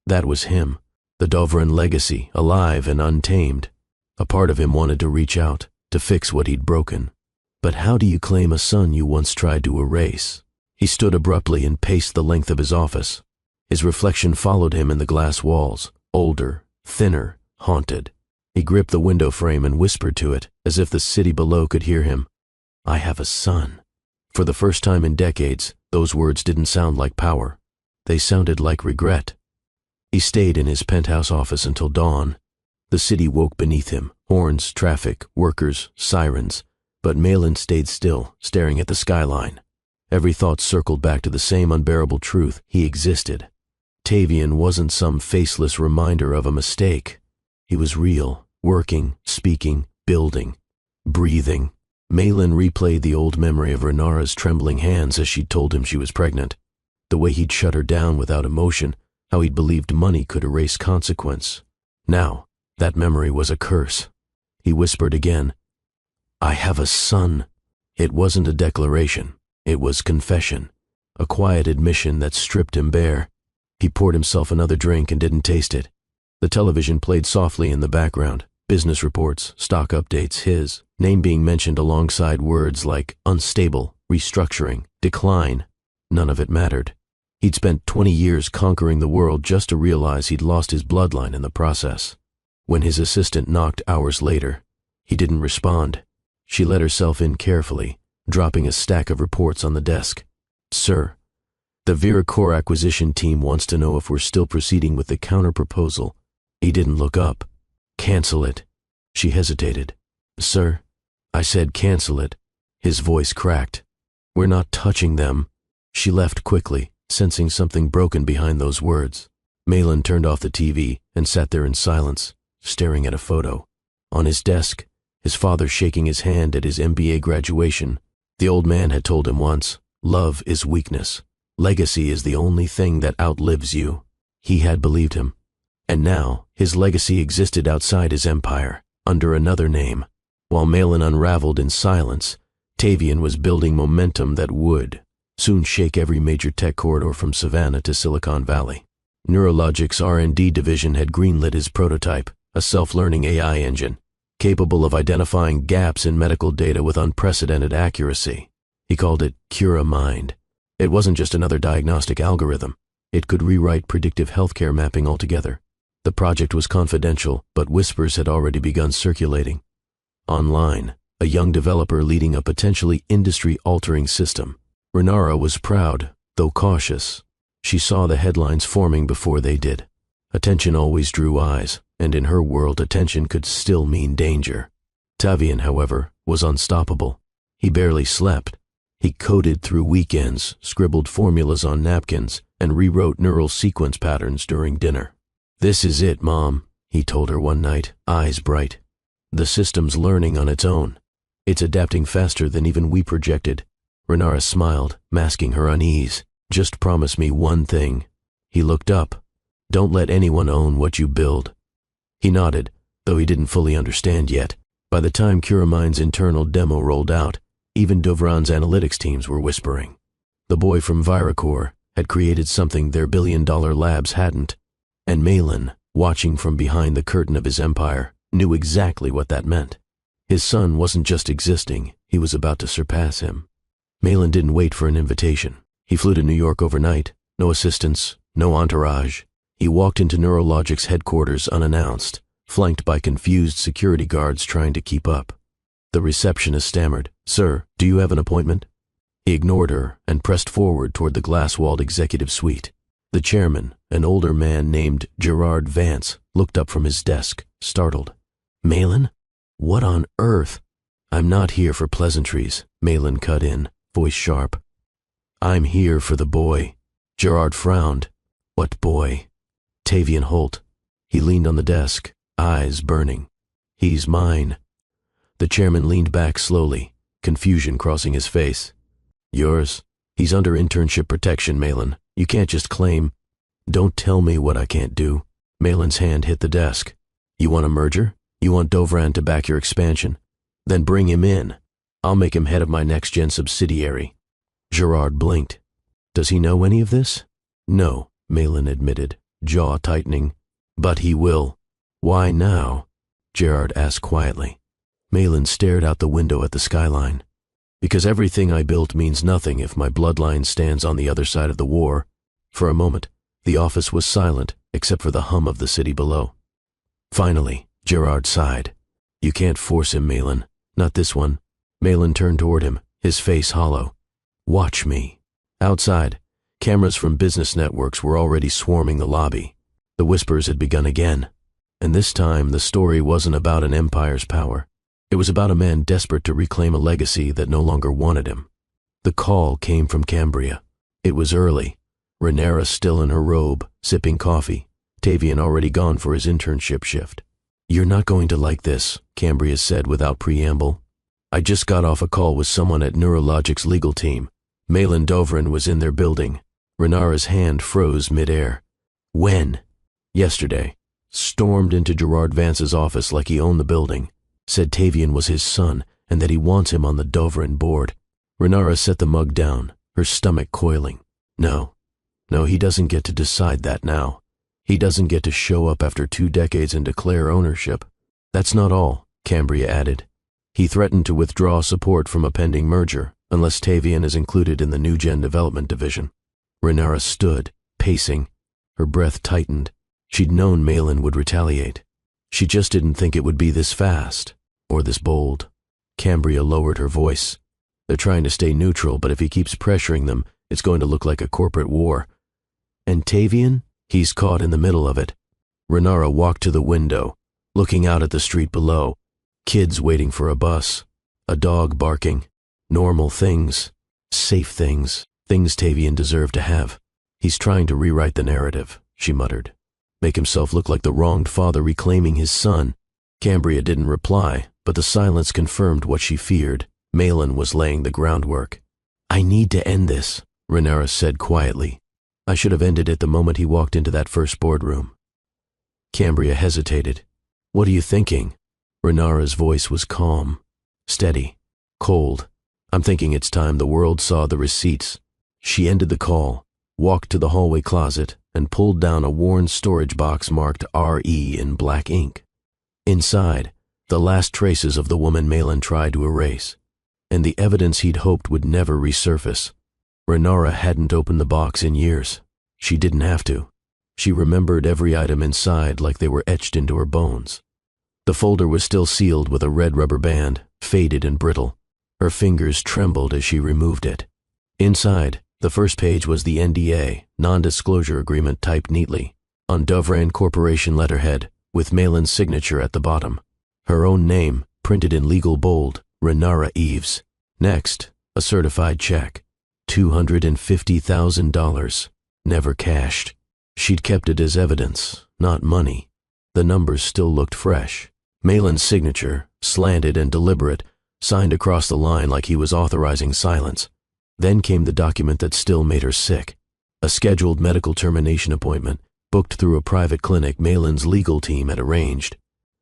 that was him, the Dovran legacy, alive and untamed. A part of him wanted to reach out, to fix what he'd broken. But how do you claim a son you once tried to erase? He stood abruptly and paced the length of his office. His reflection followed him in the glass walls, older, thinner, haunted. He gripped the window frame and whispered to it, as if the city below could hear him. "I have a son." For the first time in decades, those words didn't sound like power. They sounded like regret. He stayed in his penthouse office until dawn. The city woke beneath him, horns, traffic, workers, sirens. But Malin stayed still, staring at the skyline. Every thought circled back to the same unbearable truth: he existed. Tavian wasn't some faceless reminder of a mistake. He was real, working, speaking, building, breathing. Malin replayed the old memory of Renara's trembling hands as she'd told him she was pregnant. The way he'd shut her down without emotion, how he'd believed money could erase consequence. Now, that memory was a curse. He whispered again, "I have a son." It wasn't a declaration. It was confession, a quiet admission that stripped him bare. He poured himself another drink and didn't taste it. The television played softly in the background, business reports, stock updates, his name being mentioned alongside words like unstable, restructuring, decline. None of it mattered. He'd spent 20 years conquering the world just to realize he'd lost his bloodline in the process. When his assistant knocked hours later, he didn't respond. She let herself in carefully, dropping a stack of reports on the desk. "Sir, the Vera Cor acquisition team wants to know if we're still proceeding with the counter-proposal." He didn't look up. "Cancel it." She hesitated. "Sir, I said cancel it." His voice cracked. "We're not touching them." She left quickly, sensing something broken behind those words. Malin turned off the TV and sat there in silence, staring at a photo. On his desk, his father shaking his hand at his MBA graduation. The old man had told him once, "Love is weakness. Legacy is the only thing that outlives you." He had believed him. And now, his legacy existed outside his empire, under another name. While Malin unraveled in silence, Tavian was building momentum that would soon shake every major tech corridor from Savannah to Silicon Valley. Neurologic's R&D division had greenlit his prototype, a self-learning AI engine, capable of identifying gaps in medical data with unprecedented accuracy. He called it Cura Mind. It wasn't just another diagnostic algorithm. It could rewrite predictive healthcare mapping altogether. The project was confidential, but whispers had already begun circulating. Online, a young developer leading a potentially industry-altering system. Renara was proud, though cautious. She saw the headlines forming before they did. Attention always drew eyes, and in her world attention could still mean danger. Tavian, however, was unstoppable. He barely slept. He coded through weekends, scribbled formulas on napkins, and rewrote neural sequence patterns during dinner. "This is it, Mom," he told her one night, eyes bright. "The system's learning on its own. It's adapting faster than even we projected." Renara smiled, masking her unease. "Just promise me one thing." He looked up. "Don't let anyone own what you build." He nodded, though he didn't fully understand yet. By the time Curamind's internal demo rolled out, even Dovran's analytics teams were whispering. The boy from Viracor had created something their billion-dollar labs hadn't, and Malin, watching from behind the curtain of his empire, knew exactly what that meant. His son wasn't just existing, he was about to surpass him. Malin didn't wait for an invitation. He flew to New York overnight, no assistance, no entourage. He walked into Neurologic's headquarters unannounced, flanked by confused security guards trying to keep up. The receptionist stammered, "Sir, do you have an appointment?" He ignored her and pressed forward toward the glass-walled executive suite. The chairman, an older man named Gerard Vance, looked up from his desk, startled. "Malin? What on earth?" "I'm not here for pleasantries," Malin cut in, voice sharp. "I'm here for the boy." Gerard frowned. "What boy?" "Tavian Holt." He leaned on the desk, eyes burning. "He's mine." The chairman leaned back slowly, confusion crossing his face. "Yours? He's under internship protection, Malin. You can't just claim—" "Don't tell me what I can't do." Malin's hand hit the desk. "You want a merger? You want Dovran to back your expansion? Then bring him in. I'll make him head of my next-gen subsidiary." Gerard blinked. "Does he know any of this?" "No," Malin admitted, jaw tightening. "But he will." "Why now?" Gerard asked quietly. Malin stared out the window at the skyline. "Because everything I built means nothing if my bloodline stands on the other side of the war." For a moment, the office was silent except for the hum of the city below. Finally, Gerard sighed. "You can't force him, Malin. Not this one." Malin turned toward him, his face hollow. "Watch me." Outside, cameras from business networks were already swarming the lobby. The whispers had begun again. And this time, the story wasn't about an empire's power. It was about a man desperate to reclaim a legacy that no longer wanted him. The call came from Cambria. It was early. Rhaenyra still in her robe, sipping coffee. Tavian already gone for his internship shift. "You're not going to like this," Cambria said without preamble. "I just got off a call with someone at Neurologic's legal team. Malin Dovran was in their building." Rhaenyra's hand froze midair. "When?" "Yesterday. Stormed into Gerard Vance's office like he owned the building. Said Tavian was his son and that he wants him on the Dovran board." Rhaenyra set the mug down, her stomach coiling. No, he doesn't get to decide that now. He doesn't get to show up after 2 decades and declare ownership. That's not all, Cambria added. He threatened to withdraw support from a pending merger unless Tavian is included in the New Gen Development Division. Rhaenyra stood, pacing. Her breath tightened. She'd known Malin would retaliate. She just didn't think it would be this fast, or this bold. Cambria lowered her voice. "They're trying to stay neutral, but if he keeps pressuring them, it's going to look like a corporate war. And Tavian? He's caught in the middle of it." Rhaenyra walked to the window, looking out at the street below. Kids waiting for a bus. A dog barking. Normal things. Safe things. Things Tavian deserved to have. "He's trying to rewrite the narrative," she muttered. "Make himself look like the wronged father reclaiming his son." Cambria didn't reply, but the silence confirmed what she feared. Malin was laying the groundwork. "I need to end this," Rhaenyra said quietly. "I should have ended it the moment he walked into that first boardroom." Cambria hesitated. "What are you thinking?" Rhaenyra's voice was calm, steady, cold. "I'm thinking it's time the world saw the receipts." She ended the call, walked to the hallway closet, and pulled down a worn storage box marked RE in black ink. Inside, the last traces of the woman Malin tried to erase, and the evidence he'd hoped would never resurface. Rhaenyra hadn't opened the box in years. She didn't have to. She remembered every item inside like they were etched into her bones. The folder was still sealed with a red rubber band, faded and brittle. Her fingers trembled as she removed it. Inside, the first page was the NDA, non-disclosure agreement typed neatly, on Dovran Corporation letterhead, with Malin's signature at the bottom. Her own name, printed in legal bold, Rhaenyra Eves. Next, a certified check. $250,000, never cashed. She'd kept it as evidence, not money. The numbers still looked fresh. Malin's signature, slanted and deliberate, signed across the line like he was authorizing silence. Then came the document that still made her sick. A scheduled medical termination appointment, booked through a private clinic Malin's legal team had arranged.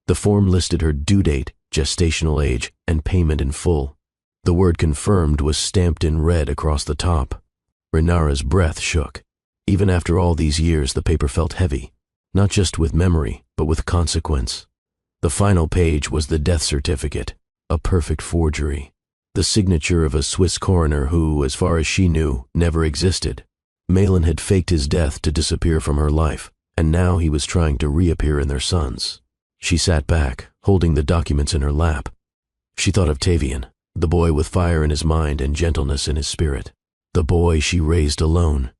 The form listed her due date, gestational age, and payment in full. The word confirmed was stamped in red across the top. Rhaenyra's breath shook. Even after all these years, the paper felt heavy, not just with memory, but with consequence. The final page was the death certificate, a perfect forgery. The signature of a Swiss coroner who, as far as she knew, never existed. Malin had faked his death to disappear from her life, and now he was trying to reappear in their sons. She sat back, holding the documents in her lap. She thought of Tavian, the boy with fire in his mind and gentleness in his spirit. The boy she raised alone,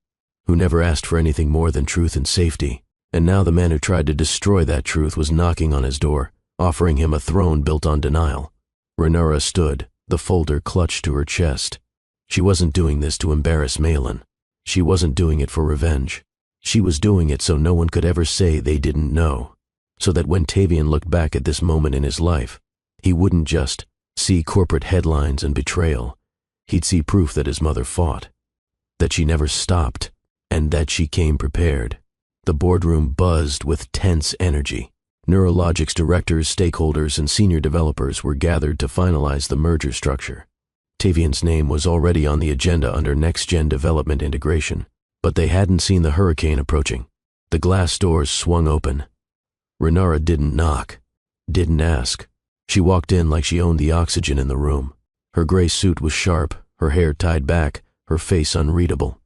who never asked for anything more than truth and safety. And now the man who tried to destroy that truth was knocking on his door, offering him a throne built on denial. Renara stood, the folder clutched to her chest. She wasn't doing this to embarrass Malin. She wasn't doing it for revenge. She was doing it so no one could ever say they didn't know. So that when Tavian looked back at this moment in his life, he wouldn't just see corporate headlines and betrayal. He'd see proof that his mother fought, that she never stopped, and that she came prepared. The boardroom buzzed with tense energy. Neurologic's directors, stakeholders, and senior developers were gathered to finalize the merger structure. Tavian's name was already on the agenda under next-gen development integration, but they hadn't seen the hurricane approaching. The glass doors swung open. Renara didn't knock, didn't ask. She walked in like she owned the oxygen in the room. Her gray suit was sharp, her hair tied back, her face unreadable.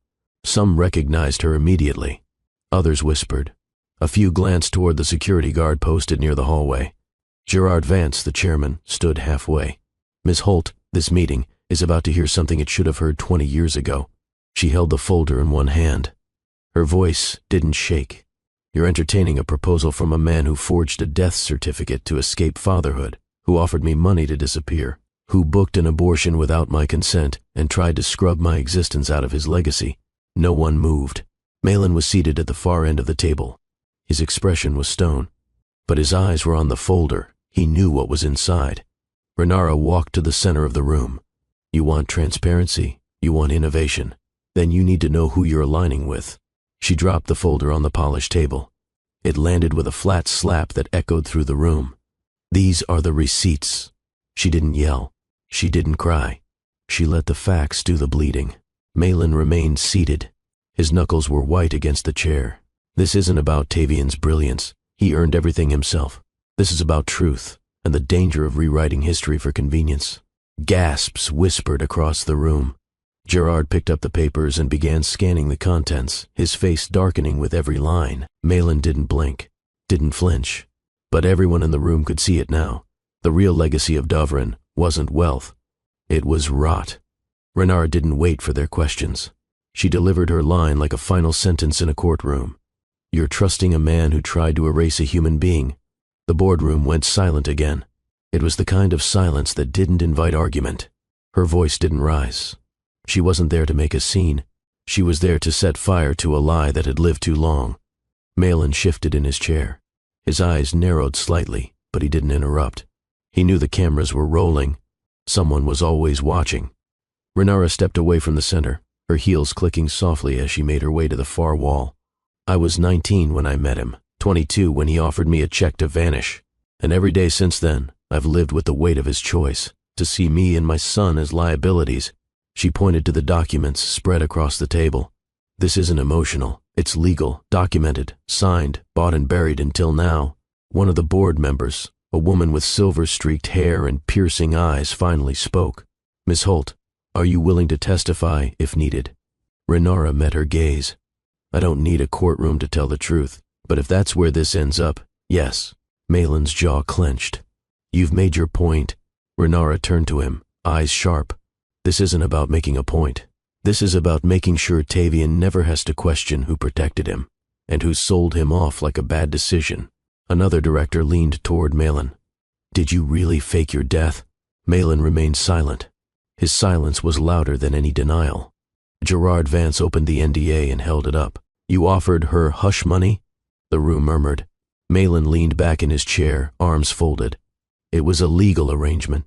Some recognized her immediately. Others whispered. A few glanced toward the security guard posted near the hallway. Gerard Vance, the chairman, stood halfway. "Miss Holt, this meeting is about to hear something it should have heard 20 years ago." She held the folder in one hand. Her voice didn't shake. "You're entertaining a proposal from a man who forged a death certificate to escape fatherhood, who offered me money to disappear, who booked an abortion without my consent and tried to scrub my existence out of his legacy." No one moved. Malin was seated at the far end of the table. His expression was stone, but his eyes were on the folder. He knew what was inside. Renara walked to the center of the room. "You want transparency, you want innovation, then you need to know who you're aligning with." She dropped the folder on the polished table. It landed with a flat slap that echoed through the room. "These are the receipts." She didn't yell. She didn't cry. She let the facts do the bleeding. Malin remained seated. His knuckles were white against the chair. "This isn't about Tavian's brilliance. He earned everything himself. This is about truth and the danger of rewriting history for convenience." Gasps whispered across the room. Gerard picked up the papers and began scanning the contents, his face darkening with every line. Malin didn't blink, didn't flinch. But everyone in the room could see it now. The real legacy of Dovrin wasn't wealth. It was rot. Renara didn't wait for their questions. She delivered her line like a final sentence in a courtroom. "You're trusting a man who tried to erase a human being." The boardroom went silent again. It was the kind of silence that didn't invite argument. Her voice didn't rise. She wasn't there to make a scene. She was there to set fire to a lie that had lived too long. Malin shifted in his chair. His eyes narrowed slightly, but he didn't interrupt. He knew the cameras were rolling. Someone was always watching. Renara stepped away from the center, her heels clicking softly as she made her way to the far wall. "I was 19 when I met him, 22 when he offered me a check to vanish. And every day since then, I've lived with the weight of his choice, to see me and my son as liabilities." She pointed to the documents spread across the table. "This isn't emotional. It's legal, documented, signed, bought and buried until now." One of the board members, a woman with silver-streaked hair and piercing eyes, finally spoke. "Miss Holt, are you willing to testify if needed?" Renara met her gaze. "I don't need a courtroom to tell the truth, but if that's where this ends up, yes." Malin's jaw clenched. "You've made your point." Renara turned to him, eyes sharp. "This isn't about making a point. This is about making sure Tavian never has to question who protected him, and who sold him off like a bad decision." Another director leaned toward Malin. "Did you really fake your death?" Malin remained silent. His silence was louder than any denial. Gerard Vance opened the NDA and held it up. "You offered her hush money?" The room murmured. Malin leaned back in his chair, arms folded. "It was a legal arrangement."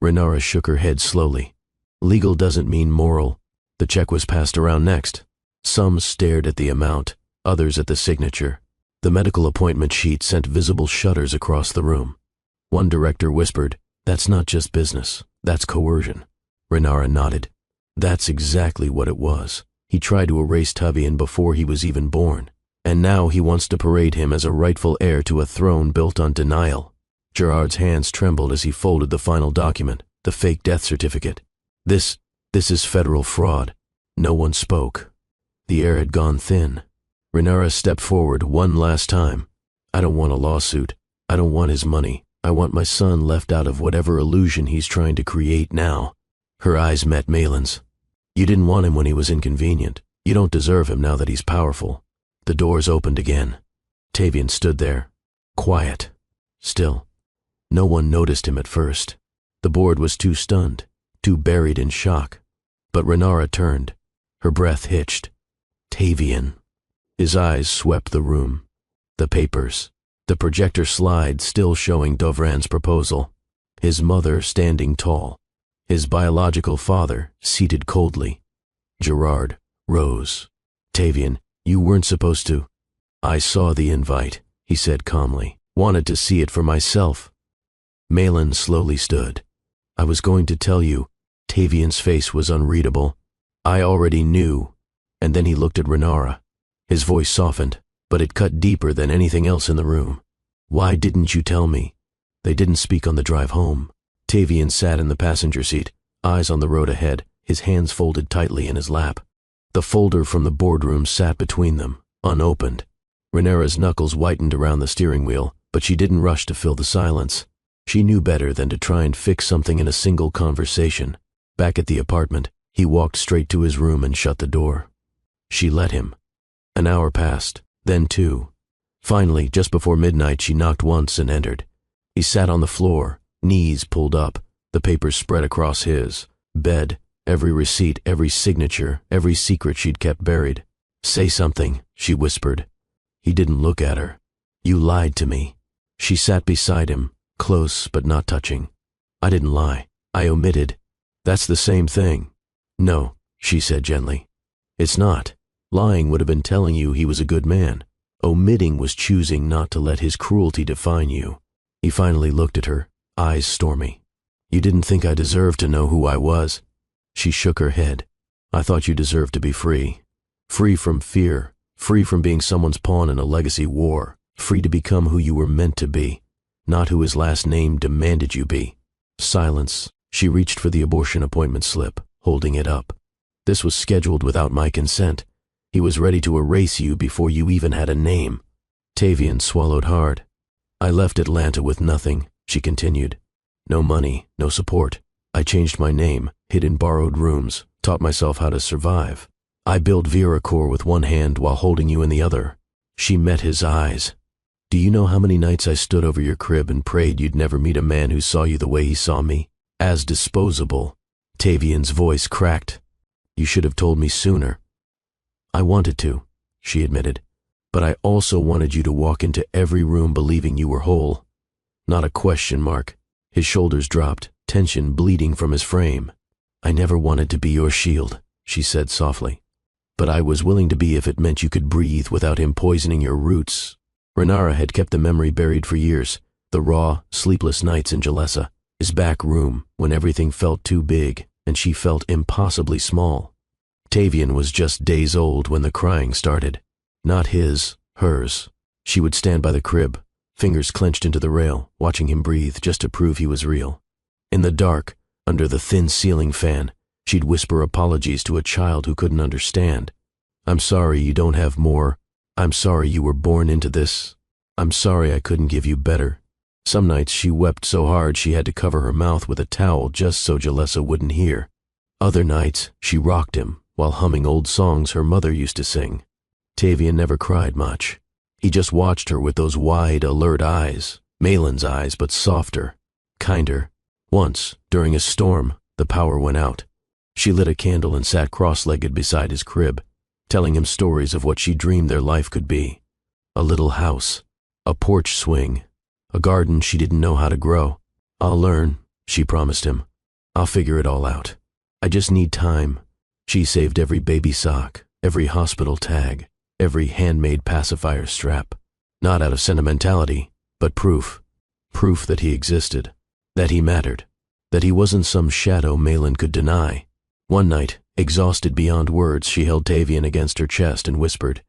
Renara shook her head slowly. "Legal doesn't mean moral." The check was passed around next. Some stared at the amount, others at the signature. The medical appointment sheet sent visible shudders across the room. One director whispered, "That's not just business, that's coercion." Renara nodded. That's exactly what it was. He tried to erase Tavian before he was even born, and now he wants to parade him as a rightful heir to a throne built on denial. Gerard's hands trembled as he folded the final document, the fake death certificate. This is federal fraud." No one spoke. The air had gone thin. Renara stepped forward one last time. I don't want a lawsuit. I don't want his money. I want my son left out of whatever illusion he's trying to create now. Her eyes met Malin's. You didn't want him when he was inconvenient. You don't deserve him now that he's powerful. The doors opened again. Tavian stood there, quiet, still. No one noticed him at first. The board was too stunned, too buried in shock. But Renara turned. Her breath hitched. Tavian. His eyes swept the room. The papers. The projector slide still showing Dovran's proposal. His mother standing tall. His biological father seated coldly. Gerard rose. Tavian, you weren't supposed to. I saw the invite, he said calmly. Wanted to see it for myself. Malin slowly stood. I was going to tell you. Tavian's face was unreadable. I already knew. And then he looked at Renara. His voice softened, but it cut deeper than anything else in the room. Why didn't you tell me? They didn't speak on the drive home. Tavian sat in the passenger seat, eyes on the road ahead, his hands folded tightly in his lap. The folder from the boardroom sat between them, unopened. Renara's knuckles whitened around the steering wheel, but she didn't rush to fill the silence. She knew better than to try and fix something in a single conversation. Back at the apartment, he walked straight to his room and shut the door. She let him. An hour passed, then 2. Finally, just before midnight, she knocked once and entered. He sat on the floor, knees pulled up, the papers spread across his bed, every receipt, every signature, every secret she'd kept buried. Say something, she whispered. He didn't look at her. You lied to me. She sat beside him, close but not touching. I didn't lie. I omitted. That's the same thing. No, she said gently. It's not. Lying would have been telling you he was a good man. Omitting was choosing not to let his cruelty define you. He finally looked at her, eyes stormy. You didn't think I deserved to know who I was? She shook her head. I thought you deserved to be free. Free from fear, free from being someone's pawn in a legacy war, free to become who you were meant to be, not who his last name demanded you be. Silence. She reached for the abortion appointment slip, holding it up. This was scheduled without my consent. He was ready to erase you before you even had a name. Tavian swallowed hard. I left Atlanta with nothing, she continued. No money, no support. I changed my name, hid in borrowed rooms, taught myself how to survive. I built Viracor with one hand while holding you in the other. She met his eyes. Do you know how many nights I stood over your crib and prayed you'd never meet a man who saw you the way he saw me? As disposable. Tavian's voice cracked. You should have told me sooner. I wanted to, she admitted, but I also wanted you to walk into every room believing you were whole. Not a question mark. His shoulders dropped, tension bleeding from his frame. I never wanted to be your shield, she said softly. But I was willing to be if it meant you could breathe without him poisoning your roots. Renara had kept the memory buried for years, the raw, sleepless nights in Jalessa, his back room when everything felt too big and she felt impossibly small. Tavian was just days old when the crying started. Not his, hers. She would stand by the crib, fingers clenched into the rail, watching him breathe just to prove he was real. In the dark, under the thin ceiling fan, she'd whisper apologies to a child who couldn't understand. I'm sorry you don't have more. I'm sorry you were born into this. I'm sorry I couldn't give you better. Some nights she wept so hard she had to cover her mouth with a towel just so Jalessa wouldn't hear. Other nights, she rocked him while humming old songs her mother used to sing. Tavian never cried much. He just watched her with those wide, alert eyes, Malin's eyes, but softer, kinder. Once, during a storm, the power went out. She lit a candle and sat cross-legged beside his crib, telling him stories of what she dreamed their life could be. A little house, a porch swing, a garden she didn't know how to grow. I'll learn, she promised him. I'll figure it all out. I just need time. She saved every baby sock, every hospital tag, every handmade pacifier strap. Not out of sentimentality, but proof. Proof that he existed, that he mattered, that he wasn't some shadow Malin could deny. One night, exhausted beyond words, she held Tavian against her chest and whispered,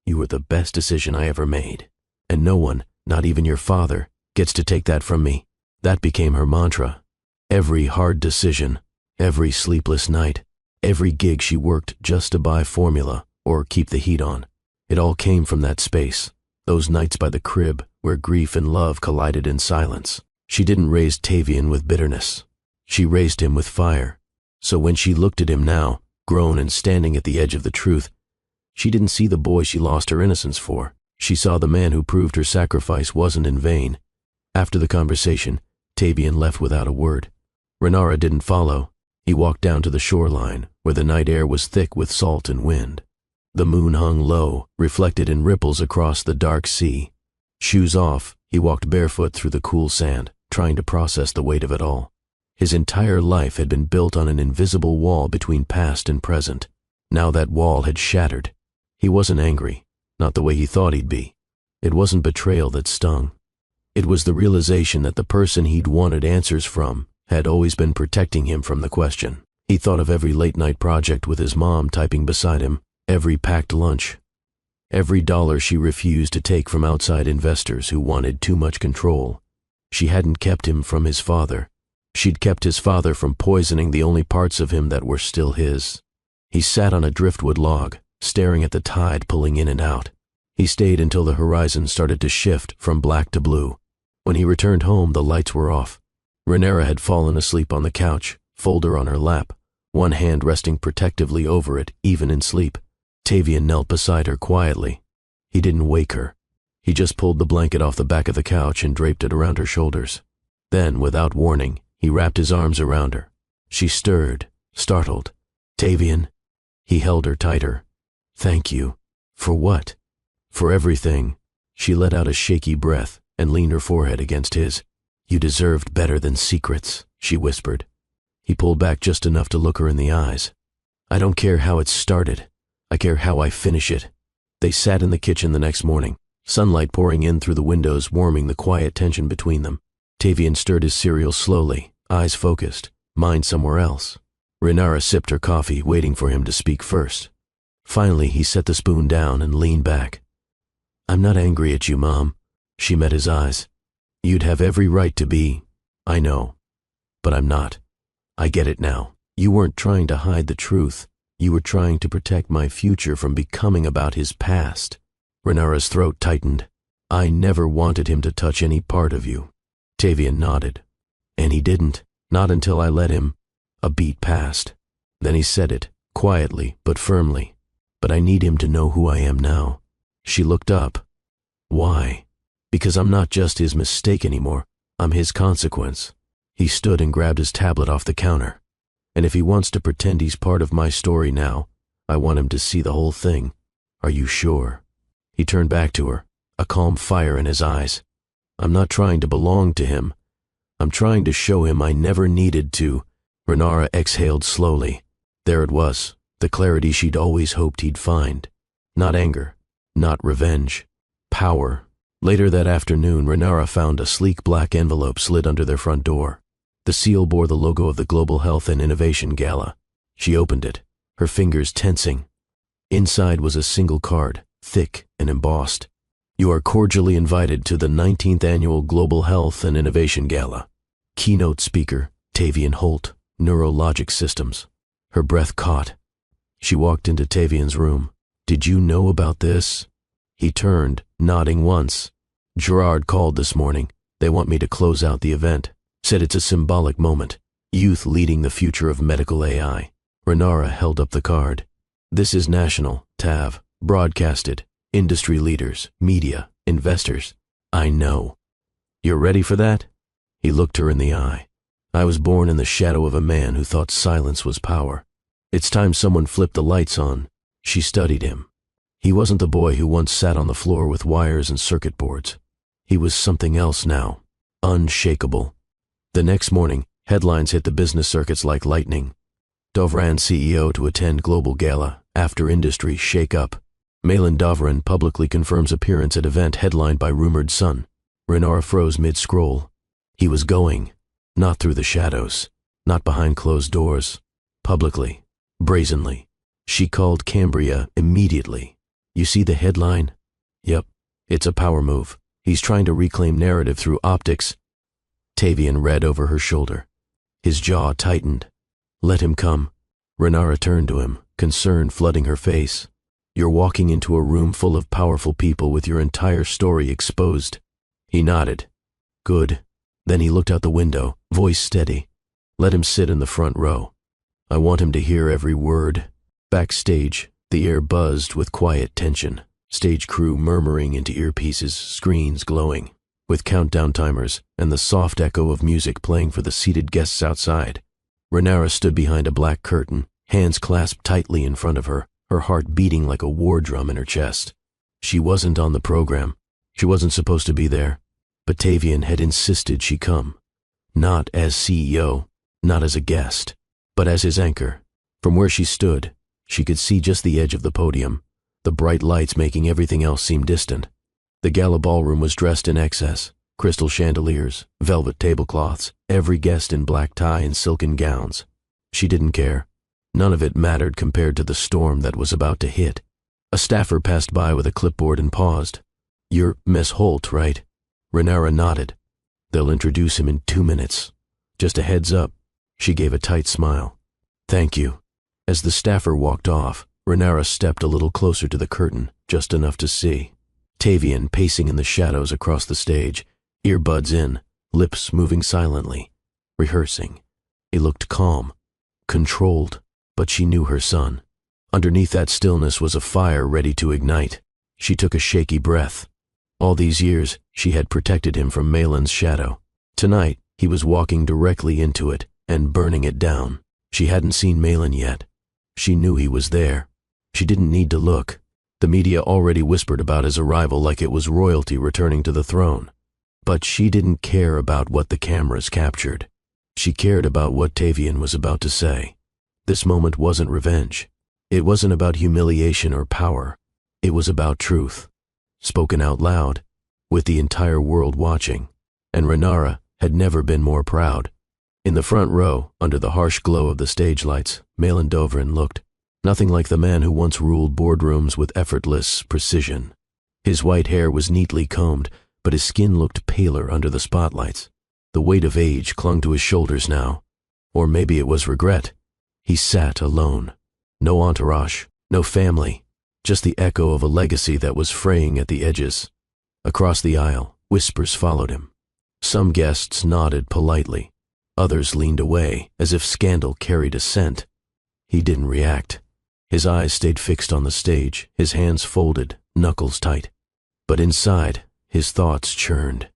You were the best decision I ever made, and no one, not even your father, gets to take that from me. That became her mantra. Every hard decision, every sleepless night, every gig she worked just to buy formula or keep the heat on. It all came from that space, those nights by the crib where grief and love collided in silence. She didn't raise Tavian with bitterness. She raised him with fire. So when she looked at him now, grown and standing at the edge of the truth, she didn't see the boy she lost her innocence for. She saw the man who proved her sacrifice wasn't in vain. After the conversation, Tavian left without a word. Renara didn't follow. He walked down to the shoreline, where the night air was thick with salt and wind. The moon hung low, reflected in ripples across the dark sea. Shoes off, he walked barefoot through the cool sand, trying to process the weight of it all. His entire life had been built on an invisible wall between past and present. Now that wall had shattered. He wasn't angry, not the way he thought he'd be. It wasn't betrayal that stung. It was the realization that the person he'd wanted answers from had always been protecting him from the question. He thought of every late-night project with his mom typing beside him, every packed lunch, every dollar she refused to take from outside investors who wanted too much control. She hadn't kept him from his father. She'd kept his father from poisoning the only parts of him that were still his. He sat on a driftwood log, staring at the tide pulling in and out. He stayed until the horizon started to shift from black to blue. When he returned home, the lights were off. Renara had fallen asleep on the couch, folder on her lap, one hand resting protectively over it, even in sleep. Tavian knelt beside her quietly. He didn't wake her. He just pulled the blanket off the back of the couch and draped it around her shoulders. Then, without warning, he wrapped his arms around her. She stirred, startled. "Tavian." He held her tighter. "Thank you." "For what?" "For everything." She let out a shaky breath and leaned her forehead against his. "You deserved better than secrets," she whispered. He pulled back just enough to look her in the eyes. "I don't care how it started. I care how I finish it." They sat in the kitchen the next morning, sunlight pouring in through the windows, warming the quiet tension between them. Tavian stirred his cereal slowly, eyes focused, mind somewhere else. Renara sipped her coffee, waiting for him to speak first. Finally, he set the spoon down and leaned back. "I'm not angry at you, Mom." She met his eyes. "You'd have every right to be. I know. But I'm not. I get it now. You weren't trying to hide the truth. You were trying to protect my future from becoming about his past." Renara's throat tightened. "I never wanted him to touch any part of you." Tavian nodded. "And he didn't. Not until I let him." A beat passed. Then he said it, quietly but firmly. "But I need him to know who I am now." She looked up. "Why?" "Because I'm not just his mistake anymore. I'm his consequence." He stood and grabbed his tablet off the counter. "And if he wants to pretend he's part of my story now, I want him to see the whole thing. Are you sure?" He turned back to her, a calm fire in his eyes. "I'm not trying to belong to him. I'm trying to show him I never needed to." Renara exhaled slowly. There it was, the clarity she'd always hoped he'd find. Not anger, not revenge. Power. Later that afternoon, Renara found a sleek black envelope slid under their front door. The seal bore the logo of the Global Health and Innovation Gala. She opened it, her fingers tensing. Inside was a single card, thick and embossed. "You are cordially invited to the 19th Annual Global Health and Innovation Gala. Keynote speaker, Tavian Holt, Neurologic Systems." Her breath caught. She walked into Tavian's room. "Did you know about this?" He turned, nodding once. "Gerard called this morning. They want me to close out the event. Said it's a symbolic moment. Youth leading the future of medical AI." Renara held up the card. "This is national, Tav, broadcasted. Industry leaders, media, investors. I know. You're ready for that?" He looked her in the eye. "I was born in the shadow of a man who thought silence was power. It's time someone flipped the lights on." She studied him. He wasn't the boy who once sat on the floor with wires and circuit boards. He was something else now, unshakable. The next morning, headlines hit the business circuits like lightning. Dovran CEO to attend global gala, after industry shake-up. Malin Dovran publicly confirms appearance at event headlined by rumored son. Renara froze mid-scroll. He was going, not through the shadows, not behind closed doors, publicly, brazenly. She called Cambria immediately. "You see the headline?" "Yep, it's a power move. He's trying to reclaim narrative through optics." Tavian read over her shoulder. His jaw tightened. "Let him come." Renara turned to him, concern flooding her face. You're walking into a room full of powerful people with your entire story exposed." He nodded. "Good." Then he looked out the window, voice steady. "Let him sit in the front row. I want him to hear every word." Backstage, the air buzzed with quiet tension. Stage crew murmuring into earpieces, screens glowing, with countdown timers and the soft echo of music playing for the seated guests outside. Renara stood behind a black curtain, hands clasped tightly in front of her, her heart beating like a war drum in her chest. She wasn't on the program. She wasn't supposed to be there. But Tavian had insisted she come. Not as CEO, not as a guest, but as his anchor. From where she stood, she could see just the edge of the podium, the bright lights making everything else seem distant. The gala ballroom was dressed in excess, crystal chandeliers, velvet tablecloths, every guest in black tie and silken gowns. She didn't care. None of it mattered compared to the storm that was about to hit. A staffer passed by with a clipboard and paused. "You're Miss Holt, right?" Renara nodded. "They'll introduce him in 2 minutes. Just a heads up." She gave a tight smile. "Thank you." As the staffer walked off, Renara stepped a little closer to the curtain, just enough to see. Tavian pacing in the shadows across the stage, earbuds in, lips moving silently, rehearsing. He looked calm, controlled, but she knew her son. Underneath that stillness was a fire ready to ignite. She took a shaky breath. All these years, she had protected him from Malin's shadow. Tonight, he was walking directly into it and burning it down. She hadn't seen Malin yet. She knew he was there. She didn't need to look. The media already whispered about his arrival like it was royalty returning to the throne. But she didn't care about what the cameras captured. She cared about what Tavian was about to say. This moment wasn't revenge. It wasn't about humiliation or power. It was about truth, spoken out loud, with the entire world watching. And Renara had never been more proud. In the front row, under the harsh glow of the stage lights, Malin Dovrin looked nothing like the man who once ruled boardrooms with effortless precision. His white hair was neatly combed, but his skin looked paler under the spotlights. The weight of age clung to his shoulders now. Or maybe it was regret. He sat alone. No entourage, no family, just the echo of a legacy that was fraying at the edges. Across the aisle, whispers followed him. Some guests nodded politely. Others leaned away, as if scandal carried a scent. He didn't react. His eyes stayed fixed on the stage, his hands folded, knuckles tight. But inside, his thoughts churned.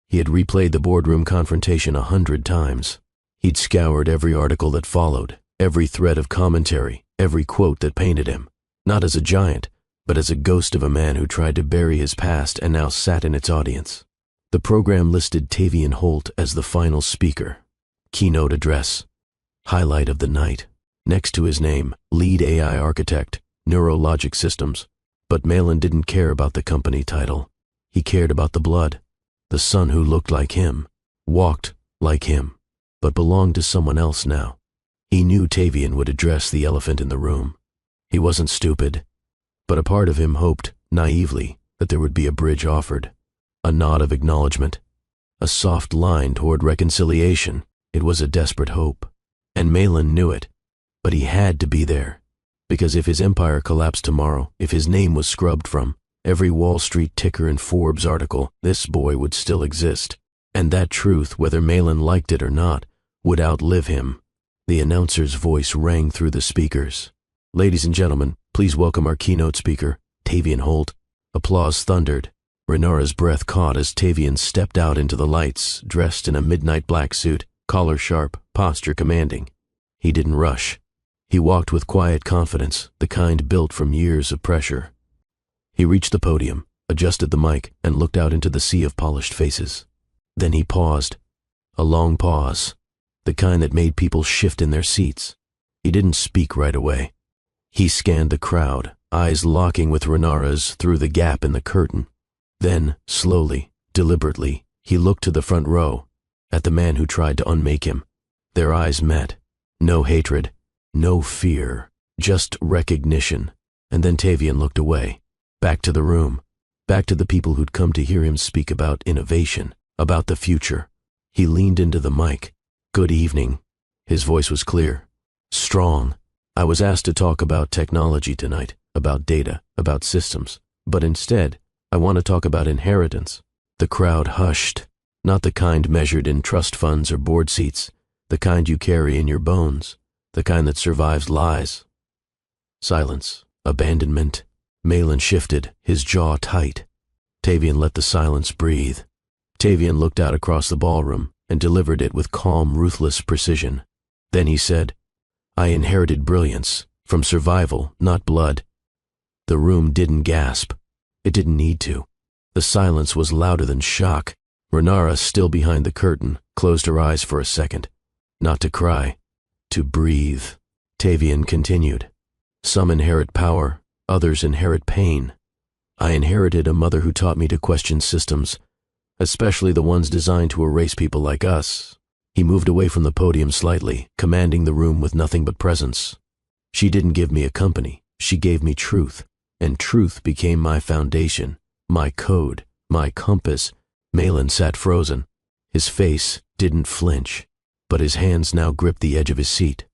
He had replayed the boardroom confrontation 100 times. He'd scoured every article that followed, every thread of commentary, every quote that painted him, not as a giant, but as a ghost of a man who tried to bury his past and now sat in its audience. The program listed Tavian Holt as the final speaker. Keynote address. Highlight of the night. Next to his name, lead AI architect, Neurologic Systems. But Malin didn't care about the company title. He cared about the blood. The son who looked like him, walked like him, but belonged to someone else now. He knew Tavian would address the elephant in the room. He wasn't stupid, but a part of him hoped, naively, that there would be a bridge offered. A nod of acknowledgement. A soft line toward reconciliation. It was a desperate hope. And Malin knew it. But he had to be there. Because if his empire collapsed tomorrow, if his name was scrubbed from every Wall Street ticker and Forbes article, this boy would still exist. And that truth, whether Malin liked it or not, would outlive him. The announcer's voice rang through the speakers. "Ladies and gentlemen, please welcome our keynote speaker, Tavian Holt." Applause thundered. Renara's breath caught as Tavian stepped out into the lights, dressed in a midnight black suit, collar sharp, posture commanding. He didn't rush. He walked with quiet confidence, the kind built from years of pressure. He reached the podium, adjusted the mic, and looked out into the sea of polished faces. Then he paused. A long pause, the kind that made people shift in their seats. He didn't speak right away. He scanned the crowd, eyes locking with Renara's through the gap in the curtain. Then, slowly, deliberately, he looked to the front row, at the man who tried to unmake him. Their eyes met. No hatred, no fear, just recognition. And then Tavian looked away, back to the room, back to the people who'd come to hear him speak about innovation, about the future. He leaned into the mic. "Good evening." His voice was clear, strong, I was asked to talk about technology tonight, about data, about systems, but instead, I want to talk about inheritance. The crowd hushed, not the kind measured in trust funds or board seats, the kind you carry in your bones, the kind that survives lies. Silence, abandonment. Malin shifted, his jaw tight. Tavian let the silence breathe. Tavian looked out across the ballroom and delivered it with calm, ruthless precision. Then he said, I inherited brilliance, from survival, not blood. The room didn't gasp. It didn't need to. The silence was louder than shock. Renara, still behind the curtain, closed her eyes for a second. Not to cry, to breathe. Tavian continued. Some inherit power, others inherit pain. I inherited a mother who taught me to question systems, especially the ones designed to erase people like us. He moved away from the podium slightly, commanding the room with nothing but presence. She didn't give me a company, she gave me truth, and truth became my foundation, my code, my compass. Malin sat frozen. His face didn't flinch, but his hands now gripped the edge of his seat.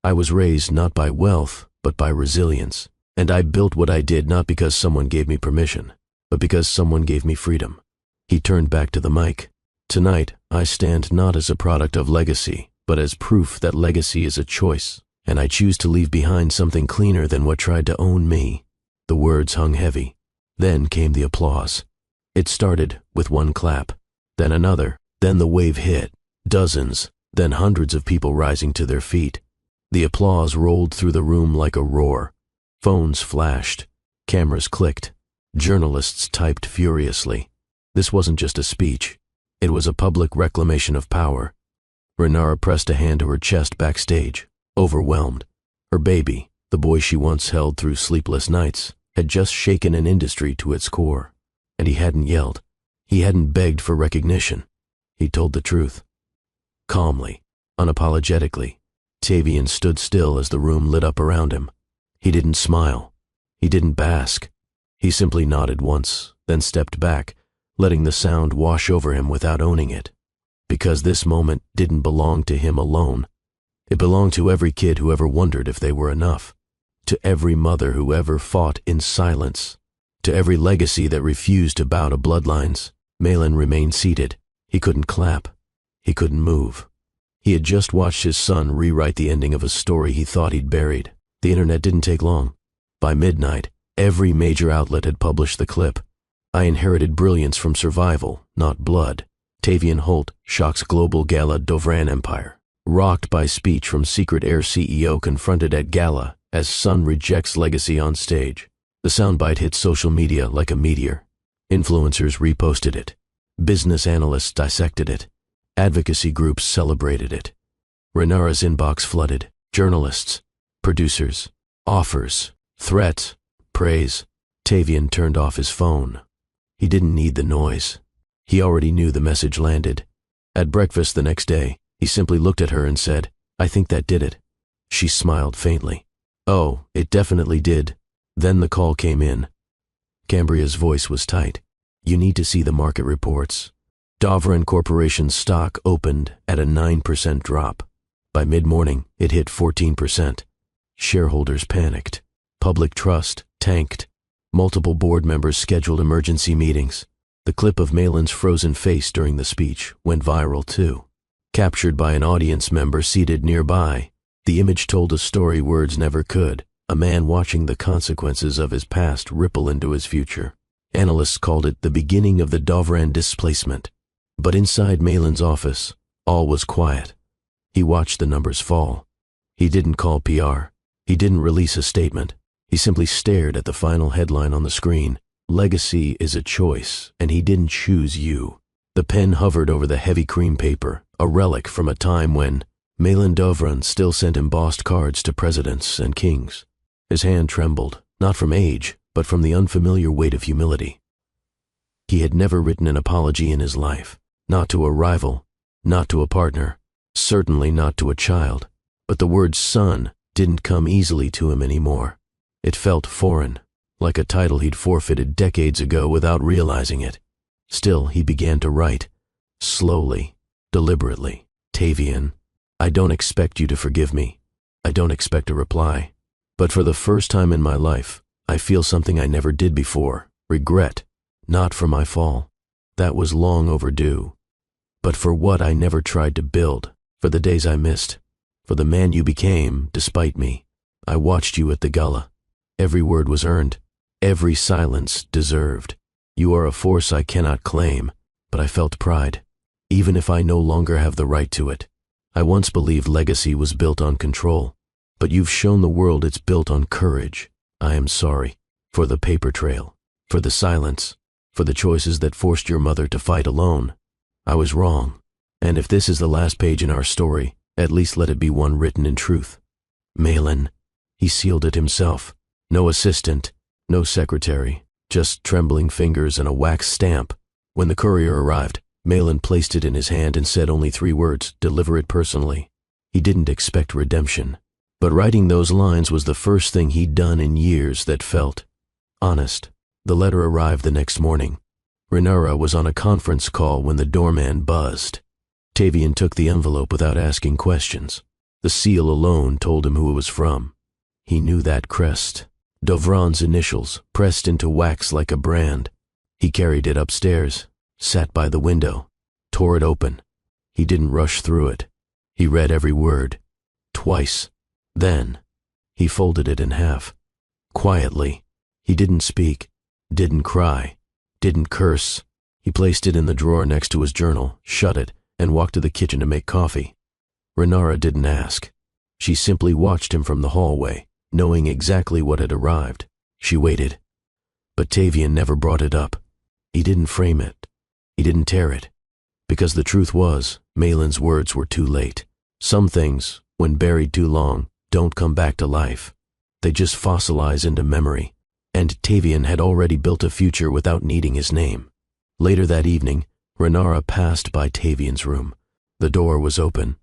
I was raised not by wealth, but by resilience, and I built what I did not because someone gave me permission, but because someone gave me freedom. He turned back to the mic. Tonight, I stand not as a product of legacy, but as proof that legacy is a choice, and I choose to leave behind something cleaner than what tried to own me. The words hung heavy. Then came the applause. It started with one clap, then another, then the wave hit, dozens, then hundreds of people rising to their feet. The applause rolled through the room like a roar. Phones flashed, cameras clicked, journalists typed furiously. This wasn't just a speech. It was a public reclamation of power. Renara pressed a hand to her chest backstage, overwhelmed. Her baby, the boy she once held through sleepless nights, had just shaken an industry to its core. And he hadn't yelled. He hadn't begged for recognition. He told the truth. Calmly, unapologetically, Tavian stood still as the room lit up around him. He didn't smile. He didn't bask. He simply nodded once, then stepped back, letting the sound wash over him without owning it. Because this moment didn't belong to him alone. It belonged to every kid who ever wondered if they were enough. To every mother who ever fought in silence. To every legacy that refused to bow to bloodlines. Malin remained seated. He couldn't clap. He couldn't move. He had just watched his son rewrite the ending of a story he thought he'd buried. The internet didn't take long. By midnight, every major outlet had published the clip. I inherited brilliance from survival, not blood. Tavian Holt shocks global gala Dovran Empire. Rocked by speech from secret Heir CEO confronted at gala as son rejects legacy on stage. The soundbite hit social media like a meteor. Influencers reposted it. Business analysts dissected it. Advocacy groups celebrated it. Renara's inbox flooded. Journalists, producers, offers, threats, praise. Tavian turned off his phone. He didn't need the noise. He already knew the message landed. At breakfast the next day, he simply looked at her and said, I think that did it. She smiled faintly. Oh, it definitely did. Then the call came in. Cambria's voice was tight. You need to see the market reports. Dovran Corporation's stock opened at a 9% drop. By mid-morning, it hit 14%. Shareholders panicked. Public trust tanked. Multiple board members scheduled emergency meetings. The clip of Malin's frozen face during the speech went viral too. Captured by an audience member seated nearby, the image told a story words never could, a man watching the consequences of his past ripple into his future. Analysts called it the beginning of the Dovran displacement. But inside Malin's office, all was quiet. He watched the numbers fall. He didn't call PR. He didn't release a statement. He simply stared at the final headline on the screen. Legacy is a choice, and he didn't choose you. The pen hovered over the heavy cream paper, a relic from a time when Malin Dovran still sent embossed cards to presidents and kings. His hand trembled, not from age, but from the unfamiliar weight of humility. He had never written an apology in his life, not to a rival, not to a partner, certainly not to a child. But the word son didn't come easily to him anymore. It felt foreign, like a title he'd forfeited decades ago without realizing it. Still, he began to write, slowly, deliberately. Tavian, I don't expect you to forgive me. I don't expect a reply. But for the first time in my life, I feel something I never did before. Regret. Not for my fall. That was long overdue. But for what I never tried to build, for the days I missed, for the man you became despite me. I watched you at the gala. Every word was earned, every silence deserved. You are a force I cannot claim, but I felt pride, even if I no longer have the right to it. I once believed legacy was built on control, but you've shown the world it's built on courage. I am sorry for the paper trail, for the silence, for the choices that forced your mother to fight alone. I was wrong, and if this is the last page in our story, at least let it be one written in truth. Malin. He sealed it himself. No assistant, no secretary, just trembling fingers and a wax stamp. When the courier arrived, Malin placed it in his hand and said only 3 words, "Deliver it personally." He didn't expect redemption, but writing those lines was the first thing he'd done in years that felt honest. The letter arrived the next morning. Renara was on a conference call when the doorman buzzed. Tavian took the envelope without asking questions. The seal alone told him who it was from. He knew that crest, Dovran's initials, pressed into wax like a brand. He carried it upstairs, sat by the window, tore it open. He didn't rush through it. He read every word, twice. Then, he folded it in half. Quietly. He didn't speak, didn't cry, didn't curse. He placed it in the drawer next to his journal, shut it, and walked to the kitchen to make coffee. Renara didn't ask. She simply watched him from the hallway, knowing exactly what had arrived. She waited. But Tavian never brought it up. He didn't frame it. He didn't tear it. Because the truth was, Malin's words were too late. Some things, when buried too long, don't come back to life. They just fossilize into memory. And Tavian had already built a future without needing his name. Later that evening, Renara passed by Tavian's room. The door was open.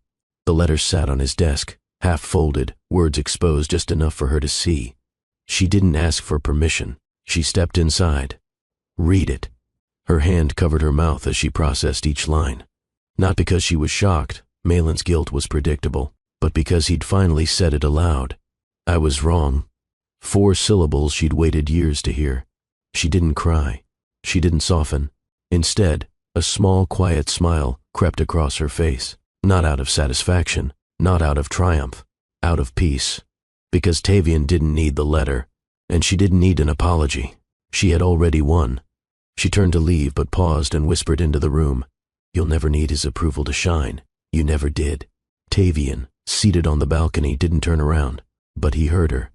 The letter sat on his desk, half folded, words exposed just enough for her to see. She didn't ask for permission. She stepped inside. Read it. Her hand covered her mouth as she processed each line. Not because she was shocked, Malin's guilt was predictable, but because he'd finally said it aloud. I was wrong. 4 syllables she'd waited years to hear. She didn't cry. She didn't soften. Instead, a small, quiet smile crept across her face. Not out of satisfaction, not out of triumph, out of peace. Because Tavian didn't need the letter, and she didn't need an apology. She had already won. She turned to leave but paused and whispered into the room, "You'll never need his approval to shine. You never did." Tavian, seated on the balcony, didn't turn around, but he heard her.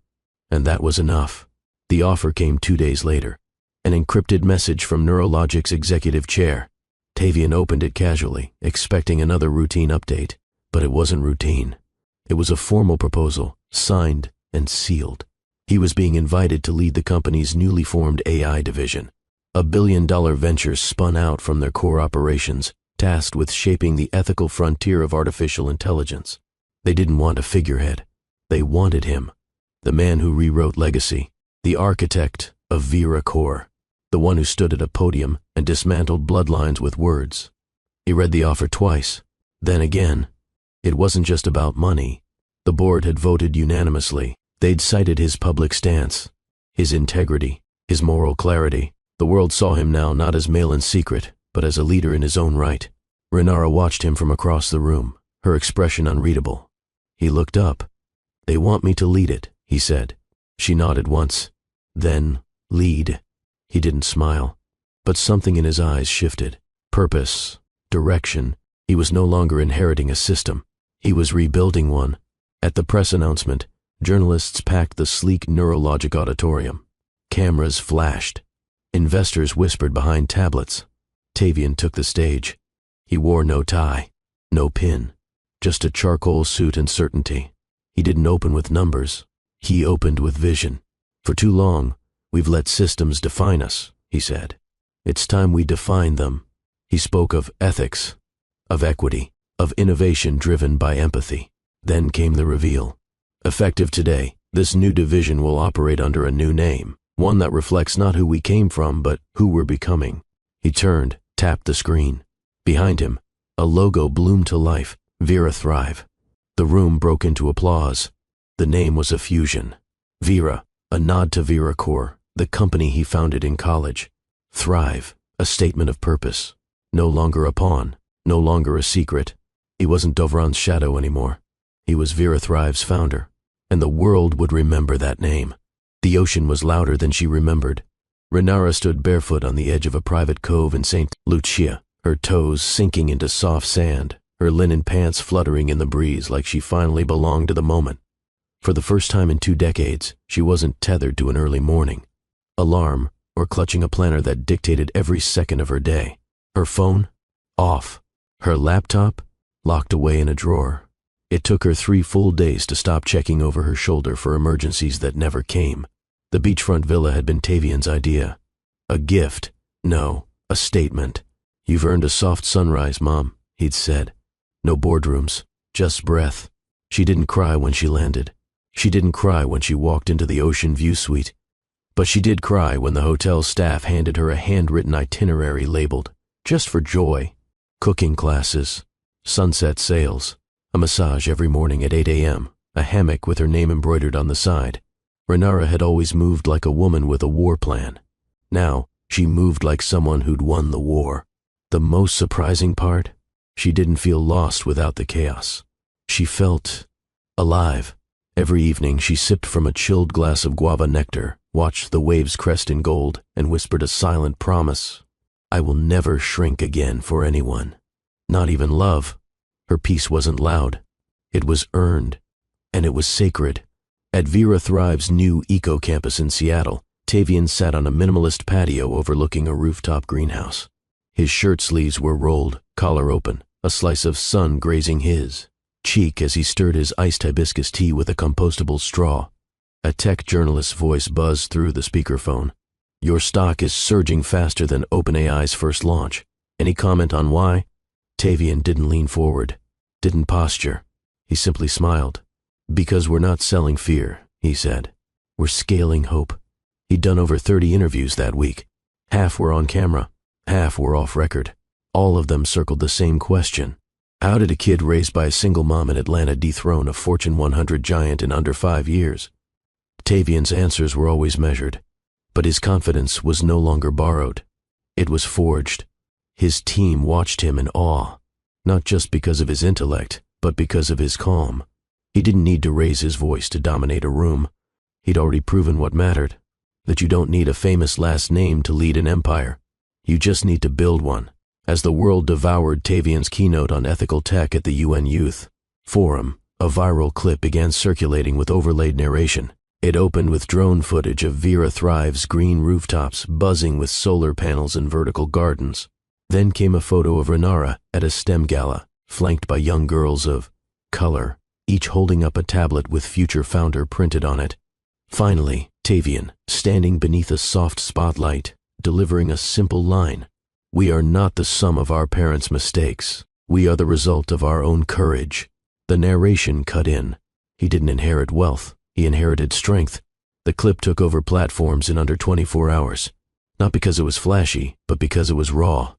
And that was enough. The offer came 2 days later. An encrypted message from Neurologic's executive chair. Tavian opened it casually, expecting another routine update, but it wasn't routine. It was a formal proposal, signed and sealed. He was being invited to lead the company's newly formed AI division, a billion-dollar venture spun out from their core operations, tasked with shaping the ethical frontier of artificial intelligence. They didn't want a figurehead. They wanted him, the man who rewrote legacy, the architect of Vera Core, the one who stood at a podium and dismantled bloodlines with words. He read the offer twice, then again. It wasn't just about money. The board had voted unanimously. They'd cited his public stance, his integrity, his moral clarity. The world saw him now not as Malin's secret, but as a leader in his own right. Renara watched him from across the room, her expression unreadable. He looked up. "They want me to lead it," he said. She nodded once. Then, lead. He didn't smile, but something in his eyes shifted. Purpose, direction. He was no longer inheriting a system. He was rebuilding one. At the press announcement, journalists packed the sleek Neurologic auditorium. Cameras flashed. Investors whispered behind tablets. Tavian took the stage. He wore no tie, no pin, just a charcoal suit and certainty. He didn't open with numbers. He opened with vision. "For too long, we've let systems define us," he said. "It's time we define them." He spoke of ethics, of equity, of innovation driven by empathy. Then came the reveal. Effective today, this new division will operate under a new name, one that reflects not who we came from, but who we're becoming. He turned, tapped the screen. Behind him, a logo bloomed to life, Vera Thrive. The room broke into applause. The name was a fusion. Vera, a nod to Vera Corps, the company he founded in college. Thrive, a statement of purpose. No longer a pawn, no longer a secret. He wasn't Dovran's shadow anymore. He was Vera Thrive's founder, and the world would remember that name. The ocean was louder than she remembered. Renara stood barefoot on the edge of a private cove in St. Lucia, her toes sinking into soft sand, her linen pants fluttering in the breeze like she finally belonged to the moment. For the first time in 2 decades, she wasn't tethered to an early morning alarm or clutching a planner that dictated every second of her day. Her phone? Off. Her laptop? Locked away in a drawer. It took her 3 full days to stop checking over her shoulder for emergencies that never came. The beachfront villa had been Tavian's idea. A gift. No, a statement. "You've earned a soft sunrise, Mom," he'd said. No boardrooms, just breath. She didn't cry when she landed. She didn't cry when she walked into the ocean view suite. But she did cry when the hotel staff handed her a handwritten itinerary labeled, "Just for joy." Cooking classes, sunset sails, a massage every morning at 8 a.m., a hammock with her name embroidered on the side. Renara had always moved like a woman with a war plan. Now, she moved like someone who'd won the war. The most surprising part? She didn't feel lost without the chaos. She felt alive. Every evening she sipped from a chilled glass of guava nectar, watched the waves crest in gold, and whispered a silent promise. "I will never shrink again for anyone. Not even love." Her peace wasn't loud. It was earned, and it was sacred. At Vera Thrive's new eco-campus in Seattle, Tavian sat on a minimalist patio overlooking a rooftop greenhouse. His shirt sleeves were rolled, collar open, a slice of sun grazing his cheek as he stirred his iced hibiscus tea with a compostable straw. A tech journalist's voice buzzed through the speakerphone. "Your stock is surging faster than OpenAI's first launch. Any comment on why?" Tavian didn't lean forward, didn't posture. He simply smiled. "Because we're not selling fear," he said. "We're scaling hope." He'd done over 30 interviews that week. Half were on camera, half were off record. All of them circled the same question. How did a kid raised by a single mom in Atlanta dethrone a Fortune 100 giant in under 5 years? Tavian's answers were always measured, but his confidence was no longer borrowed. It was forged. His team watched him in awe, not just because of his intellect, but because of his calm. He didn't need to raise his voice to dominate a room. He'd already proven what mattered, that you don't need a famous last name to lead an empire. You just need to build one. As the world devoured Tavian's keynote on ethical tech at the UN Youth Forum, a viral clip began circulating with overlaid narration. It opened with drone footage of Vera Thrive's green rooftops buzzing with solar panels and vertical gardens. Then came a photo of Renara at a STEM gala, flanked by young girls of color, each holding up a tablet with future founder printed on it. Finally, Tavian, standing beneath a soft spotlight, delivering a simple line. "We are not the sum of our parents' mistakes. We are the result of our own courage." The narration cut in. He didn't inherit wealth. He inherited strength. The clip took over platforms in under 24 hours. Not because it was flashy, but because it was raw.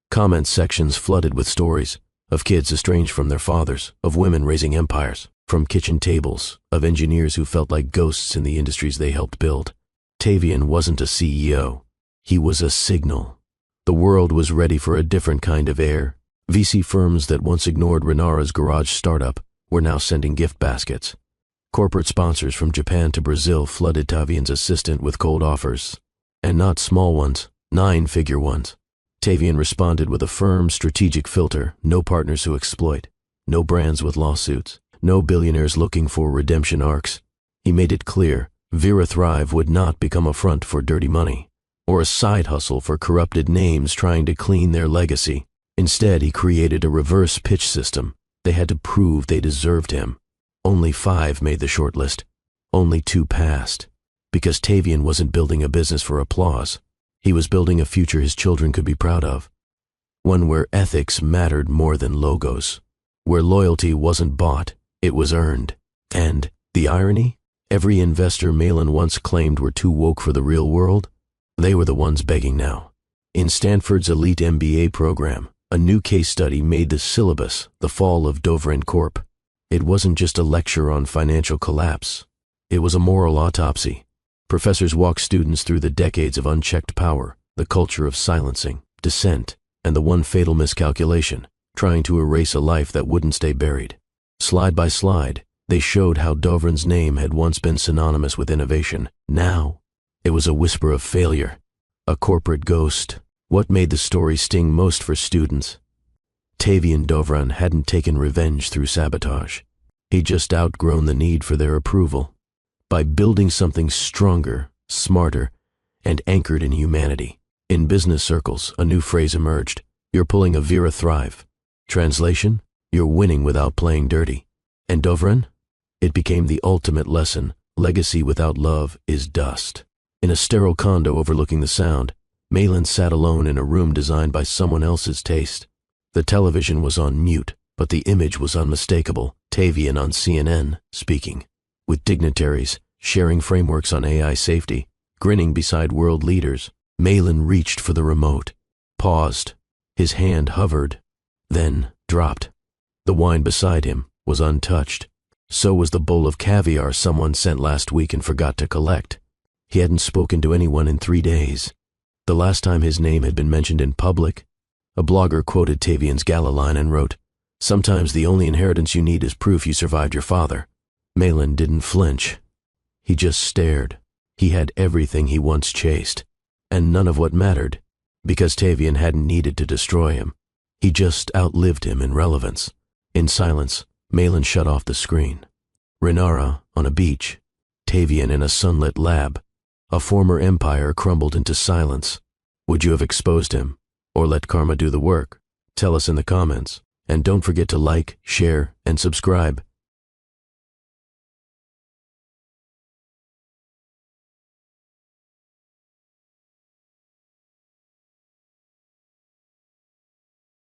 Comment sections flooded with stories of kids estranged from their fathers, of women raising empires, from kitchen tables, of engineers who felt like ghosts in the industries they helped build. Tavian wasn't a CEO. He was a signal. The world was ready for a different kind of Heir. VC firms that once ignored Renara's garage startup were now sending gift baskets. Corporate sponsors from Japan to Brazil flooded Tavian's assistant with cold offers. And not small ones, 9-figure ones. Tavian responded with a firm, strategic filter: no partners who exploit, no brands with lawsuits, no billionaires looking for redemption arcs. He made it clear Vera Thrive would not become a front for dirty money, or a side hustle for corrupted names trying to clean their legacy. Instead, he created a reverse pitch system. They had to prove they deserved him. Only 5 made the shortlist. Only 2 passed. Because Tavian wasn't building a business for applause. He was building a future his children could be proud of. One where ethics mattered more than logos. Where loyalty wasn't bought, it was earned. And the irony? Every investor Malin once claimed were too woke for the real world, they were the ones begging now. In Stanford's elite MBA program, a new case study made the syllabus: the fall of Dovran Corp. It wasn't just a lecture on financial collapse. It was a moral autopsy. Professors walked students through the decades of unchecked power, the culture of silencing, dissent, and the one fatal miscalculation, trying to erase a life that wouldn't stay buried. Slide by slide, they showed how Dovran's name had once been synonymous with innovation. Now, it was a whisper of failure, a corporate ghost. What made the story sting most for students? Tavian Dovran hadn't taken revenge through sabotage. He'd just outgrown the need for their approval. By building something stronger, smarter, and anchored in humanity. In business circles, a new phrase emerged. You're pulling a Vera Thrive. Translation? You're winning without playing dirty. And Dovran? It became the ultimate lesson. Legacy without love is dust. In a sterile condo overlooking the Sound, Malin sat alone in a room designed by someone else's taste. The television was on mute, but the image was unmistakable. Tavian on CNN, speaking. With dignitaries, sharing frameworks on AI safety, grinning beside world leaders. Malin reached for the remote, paused. His hand hovered, then dropped. The wine beside him was untouched. So was the bowl of caviar someone sent last week and forgot to collect. He hadn't spoken to anyone in 3 days. The last time his name had been mentioned in public, a blogger quoted Tavian's gala line and wrote, "Sometimes the only inheritance you need is proof you survived your father." Malin didn't flinch. He just stared. He had everything he once chased, and none of what mattered, because Tavian hadn't needed to destroy him. He just outlived him in relevance. In silence, Malin shut off the screen. Renara on a beach, Tavian in a sunlit lab. A former empire crumbled into silence. Would you have exposed him, or let karma do the work? Tell us in the comments. And don't forget to like, share, and subscribe.